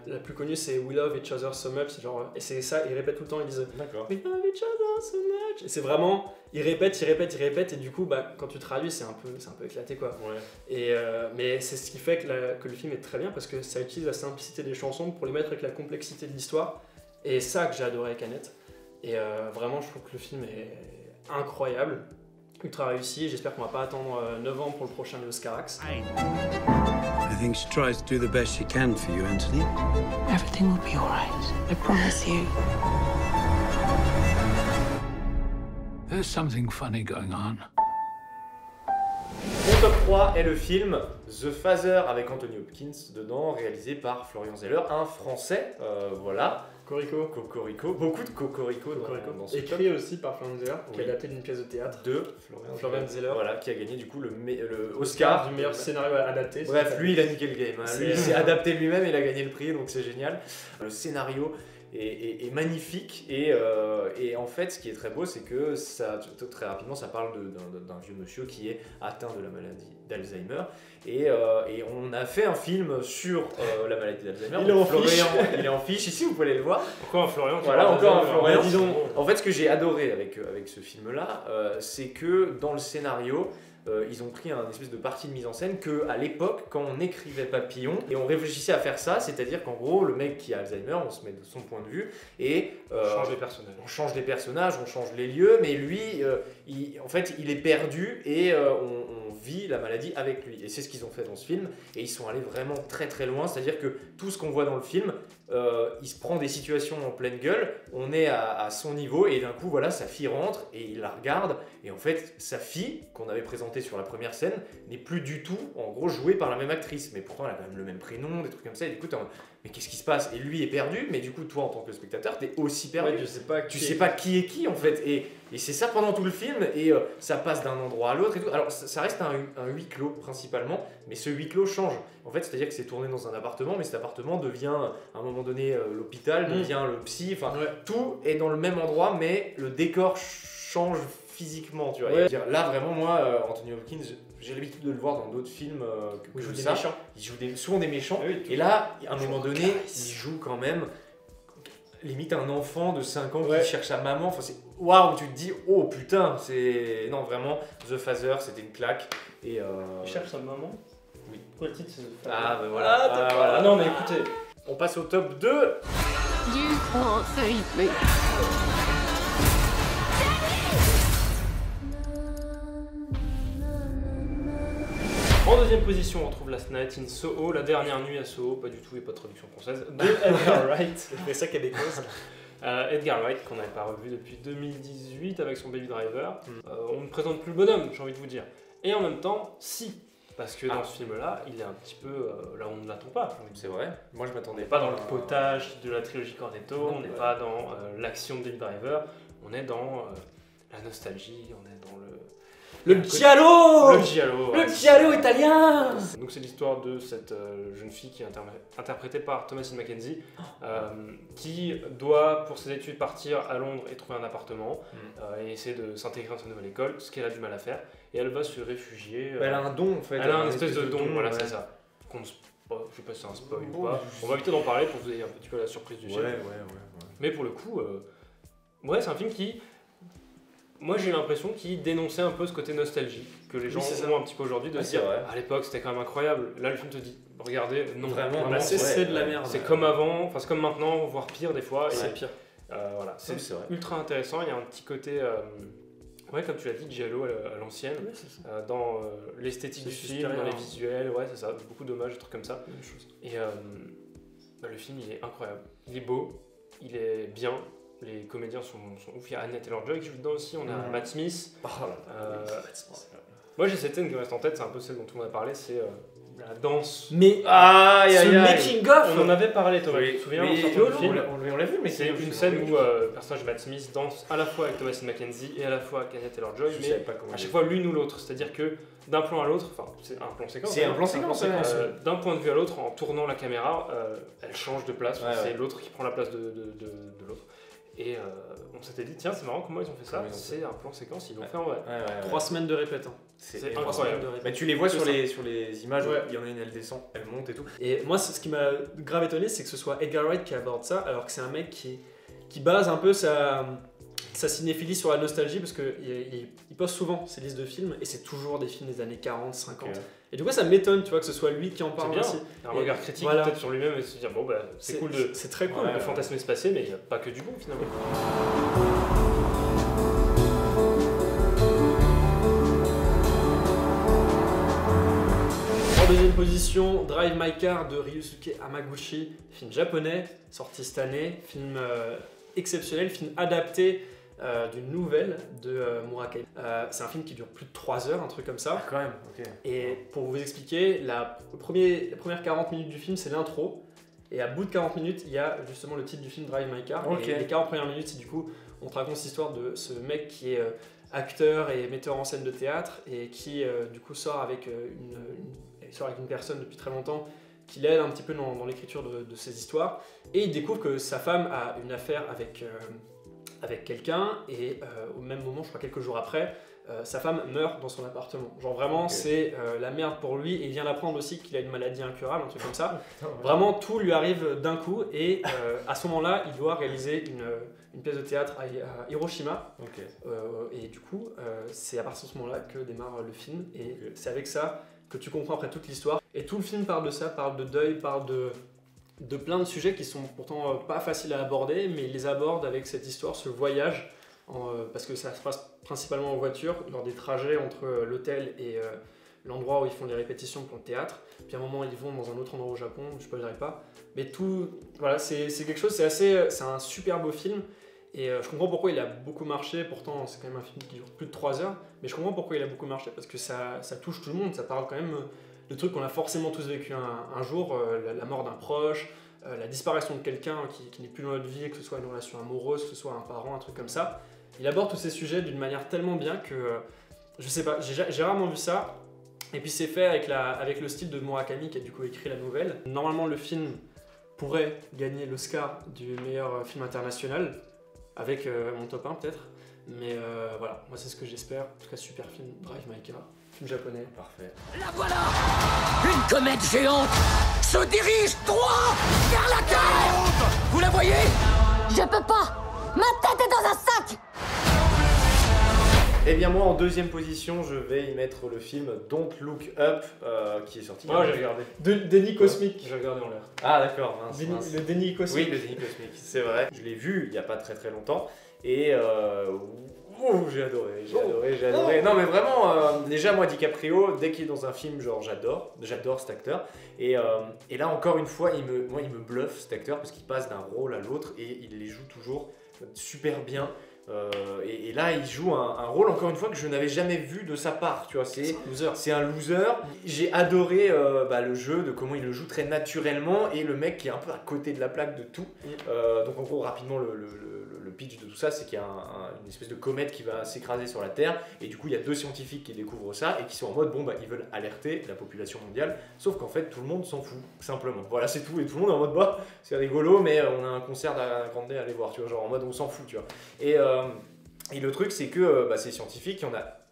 la plus connue, c'est We love each other so much, c'est genre, et c'est ça, ils répètent tout le temps, ils disent D'accord. We love each other so much, et c'est vraiment, ils répètent et du coup quand tu traduis c'est un peu éclaté quoi. Ouais. Et mais c'est ce qui fait que le film est très bien, parce que ça utilise la simplicité des chansons pour les mettre avec la complexité de l'histoire, et ça que j'ai adoré avec Annette. Et vraiment je trouve que le film est incroyable, ultra réussi. J'espère qu'on va pas attendre 9 ans pour le prochain Léos Carax. I think she tries to do the best she can for you, Anthony. Everything will be all right. I promise you. There's something funny going on. Mon top 3 est le film The Father avec Anthony Hopkins dedans, réalisé par Florian Zeller, un Français, voilà. Cocorico, beaucoup de Cocorico dans ce top. Écrit aussi par Florian Zeller, qui Oui. a adapté d'une pièce de théâtre. De Florian Zeller. Voilà, qui a gagné du coup le Oscar du meilleur scénario adapté. Bref, lui il a niqué le game, hein. Lui, il s'est adapté lui-même et il a gagné le prix, donc c'est génial. Le scénario est magnifique et en fait ce qui est très beau, c'est que ça, très rapidement, ça parle d'un vieux monsieur qui est atteint de la maladie d'Alzheimer et on a fait un film sur la maladie d'Alzheimer. Il est en fiche. Il est en fiche ici, vous pouvez aller le voir. Encore un Florian. Voilà, encore un Florian. Dis donc. En fait, ce que j'ai adoré avec ce film-là, c'est que dans le scénario, ils ont pris un espèce de partie de mise en scène que à l'époque, quand on écrivait Papillon et on réfléchissait à faire ça, c'est-à-dire qu'en gros, le mec qui a Alzheimer, on se met de son point de vue et Change les personnages. on change des personnages, on change les lieux, mais lui, en fait, il est perdu et on vit la maladie avec lui. Et c'est ce qu'ils ont fait dans ce film. Et ils sont allés vraiment très très loin. C'est-à-dire que tout ce qu'on voit dans le film, il se prend des situations en pleine gueule, on est à son niveau et d'un coup, voilà, sa fille rentre et il la regarde. Et en fait, sa fille, qu'on avait présentée sur la première scène, n'est plus du tout, en gros, jouée par la même actrice. Mais pourtant, elle a quand même le même prénom, des trucs comme ça. Et du coup, mais qu'est-ce qui se passe? Et lui est perdu, mais du coup, toi, en tant que spectateur, t'es aussi perdu. Ouais, Tu sais pas qui est qui en fait, et c'est ça pendant tout le film, et ça passe d'un endroit à l'autre et tout. Alors ça reste un huis clos principalement, mais ce huis clos change. En fait, c'est-à-dire que c'est tourné dans un appartement, mais cet appartement devient à un moment donné l'hôpital, devient le psy, enfin tout est dans le même endroit, mais le décor change physiquement, tu vois. Ouais. Et dire, là vraiment moi, Anthony Hopkins, j'ai l'habitude de le voir dans d'autres films Où il joue des ça. méchants. Il joue souvent des méchants, Ah oui, et là, à un moment donné, il joue quand même limite un enfant de 5 ans qui cherche sa maman. Enfin, c'est waouh, tu te dis oh putain, c'est non vraiment The Father, c'était une claque et Il cherche sa maman. Oui. Pourquoi le titre c'est ah ben voilà. Ah non mais écoutez, On passe au top 2. You can't save me. En deuxième position, on retrouve Last Night in Soho, la dernière nuit à Soho, pas du tout et pas de traduction française, de Edgar Wright. C'est ça québécoise. Edgar Wright, qu'on n'avait pas revu depuis 2018 avec son Baby Driver. On ne présente plus le bonhomme, j'ai envie de vous dire. Et en même temps, si. Parce que dans ce film-là, il est un petit peu là où on ne l'attend pas. C'est vrai. Moi, je On m'attendais n'est pas dans le potage de la trilogie Cornetto, on n'est pas dans l'action de Baby Driver, on est dans la nostalgie, on est dans Le giallo. le giallo. Le giallo italien. Donc c'est l'histoire de cette jeune fille qui est interprétée par Thomasine McKenzie, qui doit pour ses études partir à Londres et trouver un appartement et essayer de s'intégrer dans sa nouvelle école, ce qu'elle a du mal à faire, et elle va se réfugier. Elle a un don en fait. Elle a un espèce de don, voilà, ouais. c'est ça. Je sais pas si c'est un spoil ou pas. On va éviter d'en parler pour que vous ayez un petit peu la surprise du film. Ouais. Mais pour le coup, ouais, c'est un film qui, moi j'ai l'impression qu'il dénonçait un peu ce côté nostalgie que les gens ont un petit peu aujourd'hui, de se dire à l'époque c'était quand même incroyable. Là le film te dit, regardez, non, Vraiment, c'est de la merde. c'est comme avant, enfin c'est comme maintenant, voire pire des fois. C'est pire. Voilà, c'est vrai. ultra intéressant. Il y a un petit côté, ouais, comme tu l'as dit, giallo à l'ancienne, dans l'esthétique du film, dans les visuels, ouais, c'est ça, beaucoup d'hommages, des trucs comme ça. Et le film, il est incroyable. Il est beau, il est bien, les comédiens sont ouf. Il y a Anya Taylor-Joy qui joue dedans aussi, on a Matt Smith. Moi, j'ai cette scène qui me reste en tête, c'est un peu celle dont tout le monde a parlé, c'est la danse. Mais ce making-of. On en avait parlé, Thomas, tu te souviens, en sortant du film. On l'a vu, mais C'est une scène où le personnage de Matt Smith danse à la fois avec Thomasine McKenzie et à la fois avec Anya Taylor-Joy, mais à chaque fois l'une ou l'autre. C'est-à-dire que d'un plan à l'autre, enfin c'est un plan séquence. C'est un plan séquence. D'un point de vue à l'autre, en tournant la caméra, elle change de place. C'est l'autre qui prend la place de l'autre. Et on s'était dit, tiens, c'est marrant comment ils ont fait ça. C'est un plan séquence, ils l'ont fait en vrai. 3 semaines de répète. C'est incroyable. Bah, tu les vois sur les images, il y en a une, elle descend, elle monte et tout. Et moi, ce qui m'a grave étonné, c'est que ce soit Edgar Wright qui aborde ça, alors que c'est un mec qui base un peu sa cinéphilie sur la nostalgie, parce qu'il poste souvent ses listes de films, et c'est toujours des films des années 40, 50. Et du coup, ça m'étonne, tu vois, que ce soit lui qui en parle aussi. Un regard critique peut-être sur lui-même et se dire, bon, bah, c'est cool de. C'est très cool de fantasmer se passer, mais il n'y a pas que du bon finalement. En deuxième position, Drive My Car de Ryusuke Hamaguchi, film japonais, sorti cette année, film exceptionnel, film adapté d'une nouvelle de Murakami. C'est un film qui dure plus de 3 heures, un truc comme ça. Quand même, ok. Et pour vous expliquer, la première 40 minutes du film, c'est l'intro. Et à bout de 40 minutes, il y a justement le titre du film Drive My Car. Okay. Et les 40 premières minutes, c'est du coup, on te raconte l'histoire de ce mec qui est acteur et metteur en scène de théâtre et qui du coup sort avec une personne depuis très longtemps qui l'aide un petit peu dans l'écriture de ses histoires. Et il découvre que sa femme a une affaire avec quelqu'un et au même moment, je crois quelques jours après, sa femme meurt dans son appartement. Genre vraiment, c'est la merde pour lui, et il vient d'apprendre aussi qu'il a une maladie incurable, un truc comme ça. Vraiment, tout lui arrive d'un coup, et à ce moment-là, il doit réaliser une pièce de théâtre à Hiroshima. Et du coup, c'est à partir de ce moment-là que démarre le film, et c'est avec ça que tu comprends après toute l'histoire. Et tout le film parle de ça, parle de deuil, parle de plein de sujets qui sont pourtant pas faciles à aborder, mais il les aborde avec cette histoire, ce voyage, parce que ça se passe principalement en voiture, lors des trajets entre l'hôtel et l'endroit où ils font les répétitions pour le théâtre. Puis à un moment, ils vont dans un autre endroit au Japon, je ne dirai pas. Mais tout, voilà, c'est quelque chose, c'est un super beau film. Et je comprends pourquoi il a beaucoup marché, pourtant c'est quand même un film qui dure plus de 3 heures, mais je comprends pourquoi il a beaucoup marché, parce que ça touche tout le monde, ça parle quand même de trucs qu'on a forcément tous vécu un jour, la mort d'un proche, la disparition de quelqu'un qui n'est plus dans notre vie, que ce soit une relation amoureuse, que ce soit un parent, un truc comme ça. Il aborde tous ces sujets d'une manière tellement bien que, je sais pas, j'ai rarement vu ça, et puis c'est fait avec le style de Murakami qui a du coup écrit la nouvelle. Normalement le film pourrait gagner l'Oscar du meilleur film international, avec mon top 1 peut-être, mais voilà, moi c'est ce que j'espère. En tout cas, super film, Drive My Car, film japonais. Parfait. La voilà! Une comète géante se dirige droit vers la Terre! Vous la voyez? Je peux pas. Ma tête est dans un sac. Et bien moi en deuxième position, je vais y mettre le film Don't Look Up, qui est sorti. Moi j'ai regardé. Déni cosmique. J'ai regardé en l'air. Ah d'accord, mince. Le déni cosmique. Oui, le déni cosmique, c'est vrai. Je l'ai vu il n'y a pas très longtemps. Et J'ai adoré. Non mais vraiment, déjà moi DiCaprio, dès qu'il est dans un film, genre j'adore cet acteur. Et là encore une fois, il me bluffe cet acteur parce qu'il passe d'un rôle à l'autre et il les joue toujours super bien. Et là il joue un rôle encore une fois que je n'avais jamais vu de sa part, tu vois, c'est un loser. J'ai adoré le jeu, de comment il le joue très naturellement, et le mec qui est un peu à côté de la plaque de tout. Donc en gros rapidement le pitch de tout ça, c'est qu'il y a une espèce de comète qui va s'écraser sur la Terre, et du coup il y a 2 scientifiques qui découvrent ça et qui sont en mode ils veulent alerter la population mondiale, sauf qu'en fait tout le monde s'en fout simplement, voilà c'est tout, et tout le monde est en mode c'est rigolo mais on a un concert d'Ariana Grande à aller voir, tu vois, genre en mode on s'en fout, tu vois. Et le truc c'est que ces scientifiques,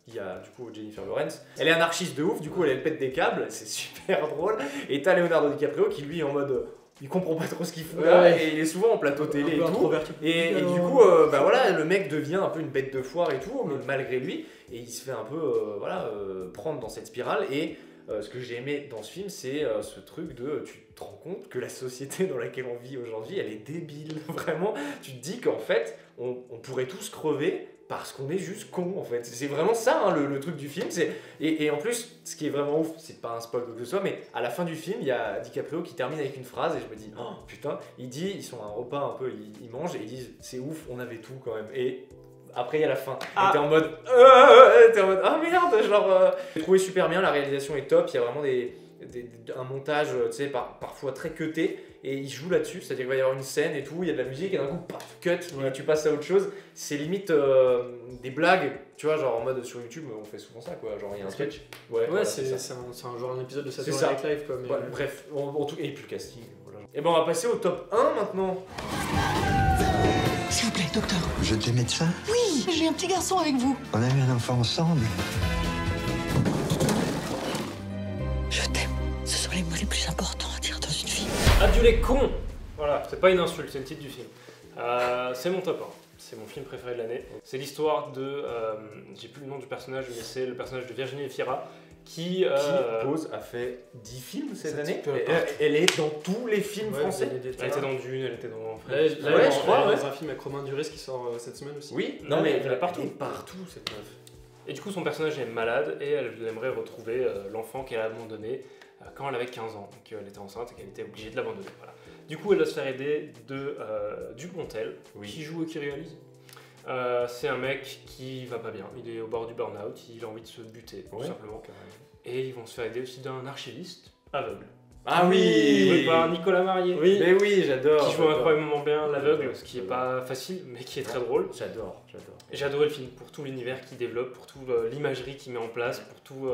il y a du coup Jennifer Lawrence, elle est anarchiste de ouf, du coup elle pète des câbles, c'est super drôle, et t'as Leonardo DiCaprio qui lui est en mode il comprend pas trop ce qu'il fout là, et il est souvent en plateau télé et tout, et du coup voilà, le mec devient un peu une bête de foire et tout, mais malgré lui, et il se fait un peu prendre dans cette spirale. Et ce que j'ai aimé dans ce film, c'est ce truc de tu te rends compte que la société dans laquelle on vit aujourd'hui, elle est débile, vraiment. Tu te dis qu'en fait on pourrait tous crever parce qu'on est juste con, en fait. C'est vraiment ça hein, le truc du film. Et en plus, ce qui est vraiment ouf, c'est pas un spoil que ce soit, mais à la fin du film, il y a DiCaprio qui termine avec une phrase, et je me dis, oh putain, ils sont à un repas un peu, ils mangent, et ils disent, c'est ouf, on avait tout quand même. Et après, il y a la fin. Et t'es en mode, ah merde, genre. J'ai trouvé super bien, la réalisation est top, il y a vraiment un montage, tu sais, parfois très cuté, et il joue là-dessus, c'est-à-dire qu'il va y avoir une scène et tout, il y a de la musique, et d'un coup, paf, cut, et tu passes à autre chose. C'est limite des blagues, tu vois, genre en mode sur YouTube, on fait souvent ça, quoi, genre il y a un sketch. Ouais, c'est un genre un épisode de Saturday Night Live, quoi. Mais ouais, bref, en tout cas, et puis le casting, voilà. Et ben on va passer au top 1 maintenant. S'il vous plaît, docteur. Vous êtes médecin? Oui, j'ai un petit garçon avec vous. On a eu un enfant ensemble. Je t'aime. Ce sont les mots les plus importants à dire dans une vie. Adieu les cons. Voilà, c'est pas une insulte, c'est le titre du film. C'est mon top 1. C'est mon film préféré de l'année. C'est l'histoire de... j'ai plus le nom du personnage, mais c'est le personnage de Virginie Efira qui Pose a fait 10 films cette année. Elle est dans tous les films français. Elle était dans Dune, elle était dans... je crois, dans un film avec Romain Duris qui sort cette semaine aussi. Oui, non mais elle est partout. Elle est partout cette meuf. Et du coup son personnage est malade et elle aimerait retrouver l'enfant qu'elle a abandonné quand elle avait 15 ans. Donc elle était enceinte et qu'elle était obligée de l'abandonner. Voilà. Du coup elle va se faire aider de Dupontel, qui joue et qui réalise. C'est un mec qui va pas bien, il est au bord du burn-out, il a envie de se buter, tout simplement. Et ils vont se faire aider aussi d'un archiviste aveugle. Ah oui, joué par Nicolas Marié. Oui, mais oui, j'adore. Qui joue incroyablement bien l'aveugle, ce qui est pas facile, mais qui est très drôle. J'adore. Et j'ai adoré le film pour tout l'univers qu'il développe, pour toute l'imagerie qu'il met en place, pour tous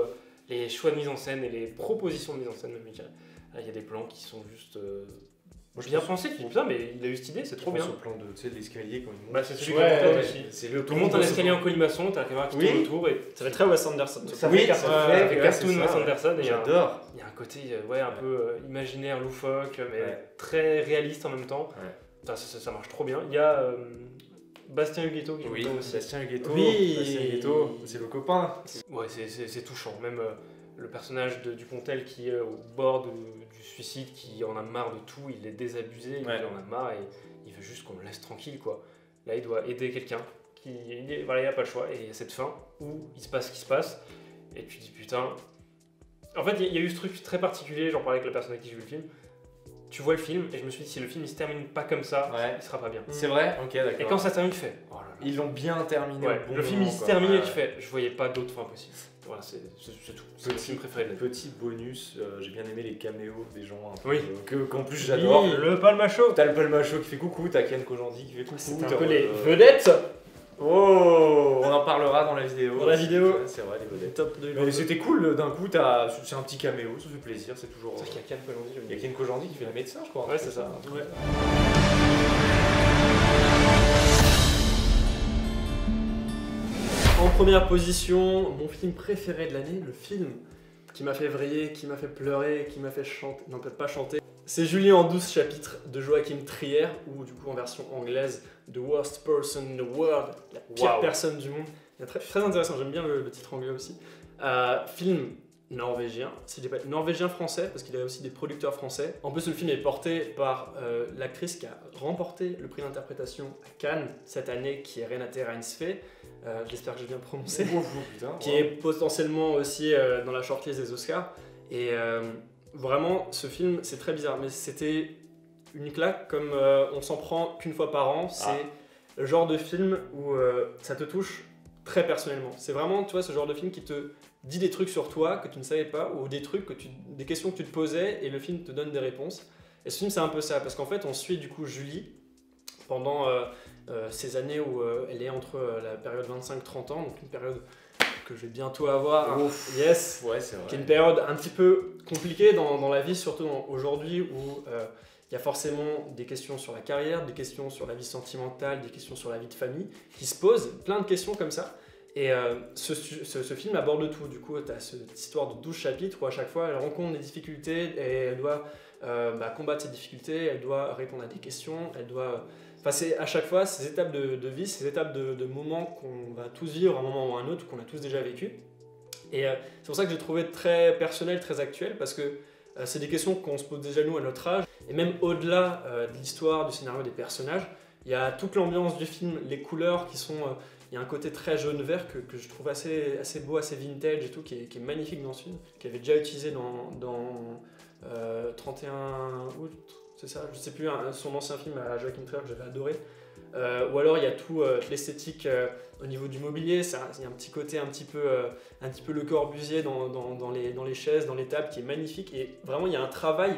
les choix de mise en scène et les propositions de mise en scène, même, je dirais. Il y a des plans qui sont juste... bien pensé, tu dis putain, mais il a eu cette idée, c'est trop bien. Ce plan de l'escalier quand il monte. Bah, c'est celui qu'on aussi. C'est le tout le monde un escalier en colimaçon, t'as la caméra qui tourne autour et. Ça fait très Wes Anderson. Ça fait cartoon Wes Anderson. J'adore. Il y a un côté un peu imaginaire, loufoque, mais très réaliste en même temps. Ça marche trop bien. Il y a Bastien Huguetto qui joue dedans aussi. Bastien Huguetto. Oui, c'est le copain. Ouais, c'est touchant. Même le personnage de Dupontel qui est au bord du suicide, qui en a marre de tout, il est désabusé, il en a marre et il veut juste qu'on le laisse tranquille, quoi. Là, il doit aider quelqu'un, il n'a pas le choix, et il y a cette fin où il se passe ce qui se passe, et tu te dis putain... En fait, il y a eu ce truc très particulier, j'en parlais avec la personne avec qui j'ai vu le film. Tu vois le film, et je me suis dit, si le film il se termine pas comme ça, il sera pas bien. C'est vrai, ok, d'accord. Et quand ça termine, tu fais... Oh là là. Ils l'ont bien terminé. Le film il se termine et tu fais, je voyais pas d'autre fin possible. Voilà, c'est tout. C'est le film préféré de l'année. Petit bonus, j'ai bien aimé les caméos des gens qu'en plus j'adore. j'adore. Le Palmacho. T'as le Palmacho qui fait coucou, t'as Ken Kojandi qui fait coucou. C'est un peu les vedettes. Oh, on en parlera dans la vidéo. Dans la vidéo. C'est vrai, les vedettes. Top de Mais c'était cool, d'un coup, c'est un petit caméo, ça fait plaisir, c'est toujours... C'est qu'il y a Ken Kojandi. Il y a Ken Kojandi qui fait la médecin, je crois. Ouais, c'est ça. Ouais. En première position, mon film préféré de l'année, le film qui m'a fait vriller, qui m'a fait pleurer, qui m'a fait chanter, non peut-être pas chanter, c'est Julie en 12 chapitres de Joachim Trier, ou du coup en version anglaise, The Worst Person in the World, la pire personne du monde. Très, très intéressant, j'aime bien le titre anglais aussi. Film norvégien, si je dis pas norvégien-français, parce qu'il y a aussi des producteurs français. En plus, le film est porté par l'actrice qui a remporté le prix d'interprétation à Cannes cette année, qui est Renate Reinsve. J'espère que j'ai bien prononcé. Qui est potentiellement aussi dans la shortlist des Oscars. Et vraiment, ce film, c'est très bizarre, mais c'était une claque comme on s'en prend qu'une fois par an. C'est le genre de film où ça te touche très personnellement. C'est vraiment, tu vois, ce genre de film qui te dit des trucs sur toi que tu ne savais pas, ou des questions que tu te posais, et le film te donne des réponses. Et ce film, c'est un peu ça, parce qu'en fait, on suit du coup Julie pendant ces années où elle est entre la période 25-30 ans, donc une période que je vais bientôt avoir. Yes, ouais, c'est vrai. Qui est une période un petit peu compliquée dans la vie, surtout aujourd'hui où il y a forcément des questions sur la carrière, des questions sur la vie sentimentale, des questions sur la vie de famille qui se posent, plein de questions comme ça. Et ce film aborde tout. Du coup, tu as cette histoire de 12 chapitres où à chaque fois elle rencontre des difficultés et elle doit combattre ces difficultés, elle doit répondre à des questions, elle doit. Enfin, c'est à chaque fois ces étapes de vie, ces étapes de moments qu'on va tous vivre à un moment ou à un autre, qu'on a tous déjà vécu. Et c'est pour ça que j'ai trouvé très personnel, très actuel, parce que c'est des questions qu'on se pose déjà nous à notre âge. Et même au-delà de l'histoire, du scénario, des personnages, il y a toute l'ambiance du film, les couleurs qui sont... il y a un côté très jaune-vert que je trouve assez beau, assez vintage et tout, qui est magnifique dans ce film, qui avait déjà utilisé dans 31 août. C'est ça, je sais plus, son ancien film à Joachim Trier que j'avais adoré. Ou alors il y a tout l'esthétique au niveau du mobilier, il y a un petit côté un petit peu Le Corbusier dans les chaises, dans les tables, qui est magnifique. Et vraiment il y a un travail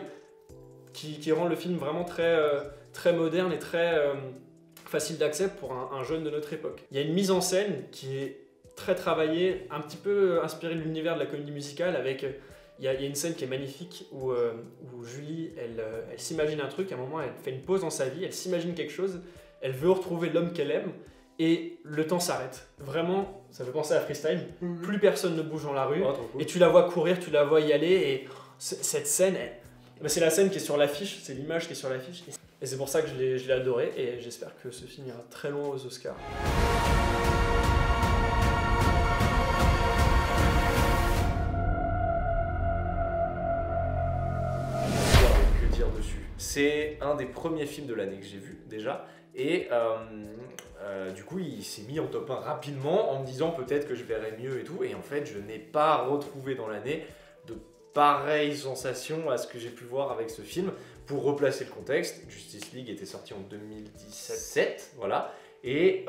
qui rend le film vraiment très moderne et très facile d'accès pour un jeune de notre époque. Il y a une mise en scène qui est très travaillée, un petit peu inspirée de l'univers de la comédie musicale, avec... Il y a une scène qui est magnifique où Julie, elle s'imagine un truc, à un moment elle fait une pause dans sa vie, elle s'imagine quelque chose, elle veut retrouver l'homme qu'elle aime, et le temps s'arrête. Vraiment, ça fait penser à Freestyle, plus personne ne bouge dans la rue, et tu la vois courir, tu la vois y aller, et cette scène, c'est la scène qui est sur l'affiche, c'est l'image qui est sur l'affiche, et c'est pour ça que je l'ai adoré, et j'espère que ce film ira très loin aux Oscars. C'est un des premiers films de l'année que j'ai vu déjà, et du coup il s'est mis en top 1 rapidement en me disant peut-être que je verrais mieux et tout, et en fait je n'ai pas retrouvé dans l'année de pareilles sensations à ce que j'ai pu voir avec ce film. Pour replacer le contexte, Justice League était sorti en 2017, voilà, et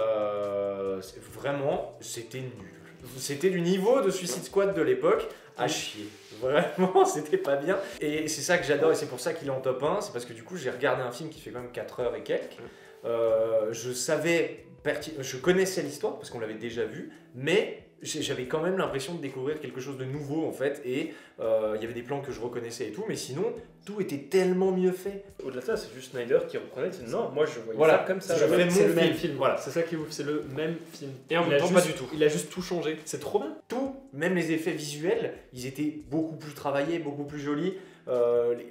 vraiment c'était nul. C'était du niveau de Suicide Squad de l'époque, à chier. Vraiment, c'était pas bien. Et c'est ça que j'adore, et c'est pour ça qu'il est en top 1. C'est parce que du coup, j'ai regardé un film qui fait quand même 4 heures et quelques. Je connaissais l'histoire parce qu'on l'avait déjà vu, mais j'avais quand même l'impression de découvrir quelque chose de nouveau en fait. Et il y avait des plans que je reconnaissais et tout, mais sinon, tout était tellement mieux fait. Au-delà de ça, c'est juste Snyder qui reprenait. Non, moi je voyais voilà, ça comme ça. C'est le même film. Voilà, c'est ça qui vous, c'est le même film. Et en même temps, pas du tout. Il a juste tout changé. C'est trop bien. Tout, même les effets visuels, ils étaient beaucoup plus travaillés, beaucoup plus jolis.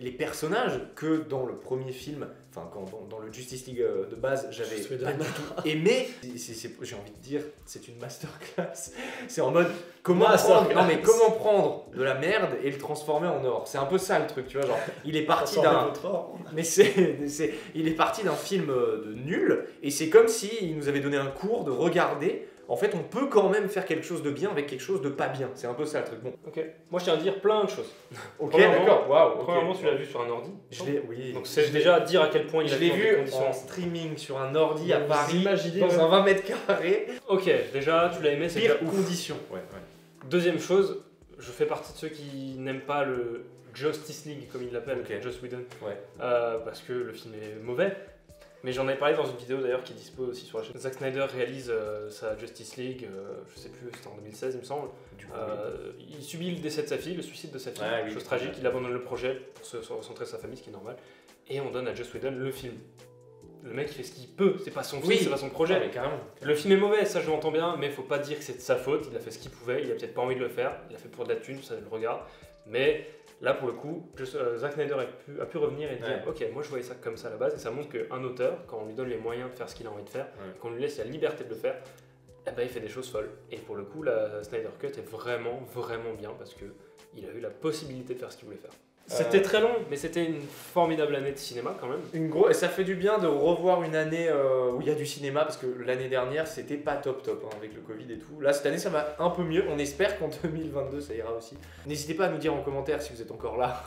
Les personnages que dans le premier film, enfin dans le Justice League de base, j'avais pas du tout aimé. J'ai envie de dire, c'est une masterclass. C'est en mode comment prendre de la merde et le transformer en or. C'est un peu ça le truc, tu vois. Genre, il est parti il est parti d'un film de nul, et c'est comme si il nous avait donné un cours de regarder. En fait, on peut quand même faire quelque chose de bien avec quelque chose de pas bien. C'est un peu ça le truc. Bon. Ok. Moi, je tiens à dire plein de choses. Ok, d'accord. Waouh. Premièrement, tu l'as vu sur un ordi. Oui. Donc c'est déjà dire à quel point il a vu dans des conditions. En streaming sur un ordi à Paris, dans un 20 mètres carrés. Ok, déjà, tu l'as aimé, c'est pire déjà ouf. conditions. Ouais. Deuxième chose, je fais partie de ceux qui n'aiment pas le Justice League, comme il l'appelle, Joss Whedon, parce que le film est mauvais. Mais j'en ai parlé dans une vidéo d'ailleurs qui est dispo aussi sur la chaîne. Zack Snyder réalise sa Justice League, je sais plus, c'était en 2016 il me semble. Du coup, il subit le décès de sa fille, le suicide de sa fille, chose tragique, il abandonne le projet pour se recentrer sur sa famille, ce qui est normal. Et on donne à Joss Whedon le film. Le mec il fait ce qu'il peut, c'est pas son film, c'est pas son projet. Mais carrément. Le film est mauvais, ça je l'entends bien, mais faut pas dire que c'est de sa faute, il a fait ce qu'il pouvait, il a peut-être pas envie de le faire, il a fait pour de la thune, ça le regarde. Mais là pour le coup, Zack Snyder a pu revenir et dire ok, moi je voyais ça comme ça à la base, et ça montre qu'un auteur, quand on lui donne les moyens de faire ce qu'il a envie de faire, qu'on lui laisse la liberté de le faire, eh ben, il fait des choses folles. Et pour le coup, la Snyder Cut est vraiment, vraiment bien, parce que il a eu la possibilité de faire ce qu'il voulait faire. C'était très long, mais c'était une formidable année de cinéma quand même. Et ça fait du bien de revoir une année où il y a du cinéma, parce que l'année dernière c'était pas top hein, avec le Covid et tout. Là cette année ça va un peu mieux, on espère qu'en 2022 ça ira aussi. N'hésitez pas à nous dire en commentaire si vous êtes encore là,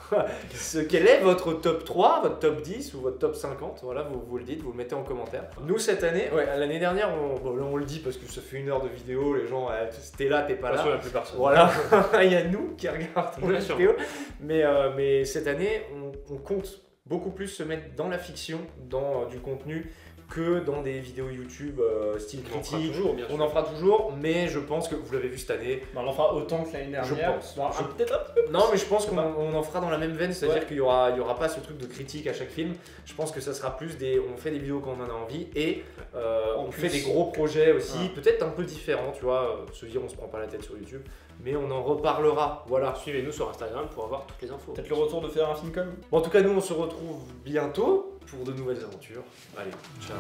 quel est votre top 3, votre top 10 ou votre top 50, voilà, vous le dites, vous le mettez en commentaire. Nous cette année, l'année dernière on le dit parce que ça fait 1 heure de vidéo, les gens, t'es là, t'es pas là. La plupart sont. Voilà, il y a nous qui regardons la sûr. vidéo, mais cette année, on compte beaucoup plus se mettre dans la fiction, dans du contenu, que dans des vidéos YouTube style critique. On en fera toujours, mais je pense que vous l'avez vu cette année. On en fera autant que l'année dernière. Je pense. Peut-être un peu plus. Non, mais je pense qu'on en fera dans la même veine, c'est-à-dire qu'il y aura pas ce truc de critique à chaque film. Je pense que ça sera plus on fait des vidéos quand on en a envie et on fait des gros projets aussi, peut-être un peu différents, tu vois. Se dire on se prend pas la tête sur YouTube, mais on en reparlera. Voilà. Suivez-nous sur Instagram pour avoir toutes les infos. Peut-être le retour de faire un film comme. Bon, en tout cas, nous on se retrouve bientôt pour de nouvelles aventures. Allez, ciao.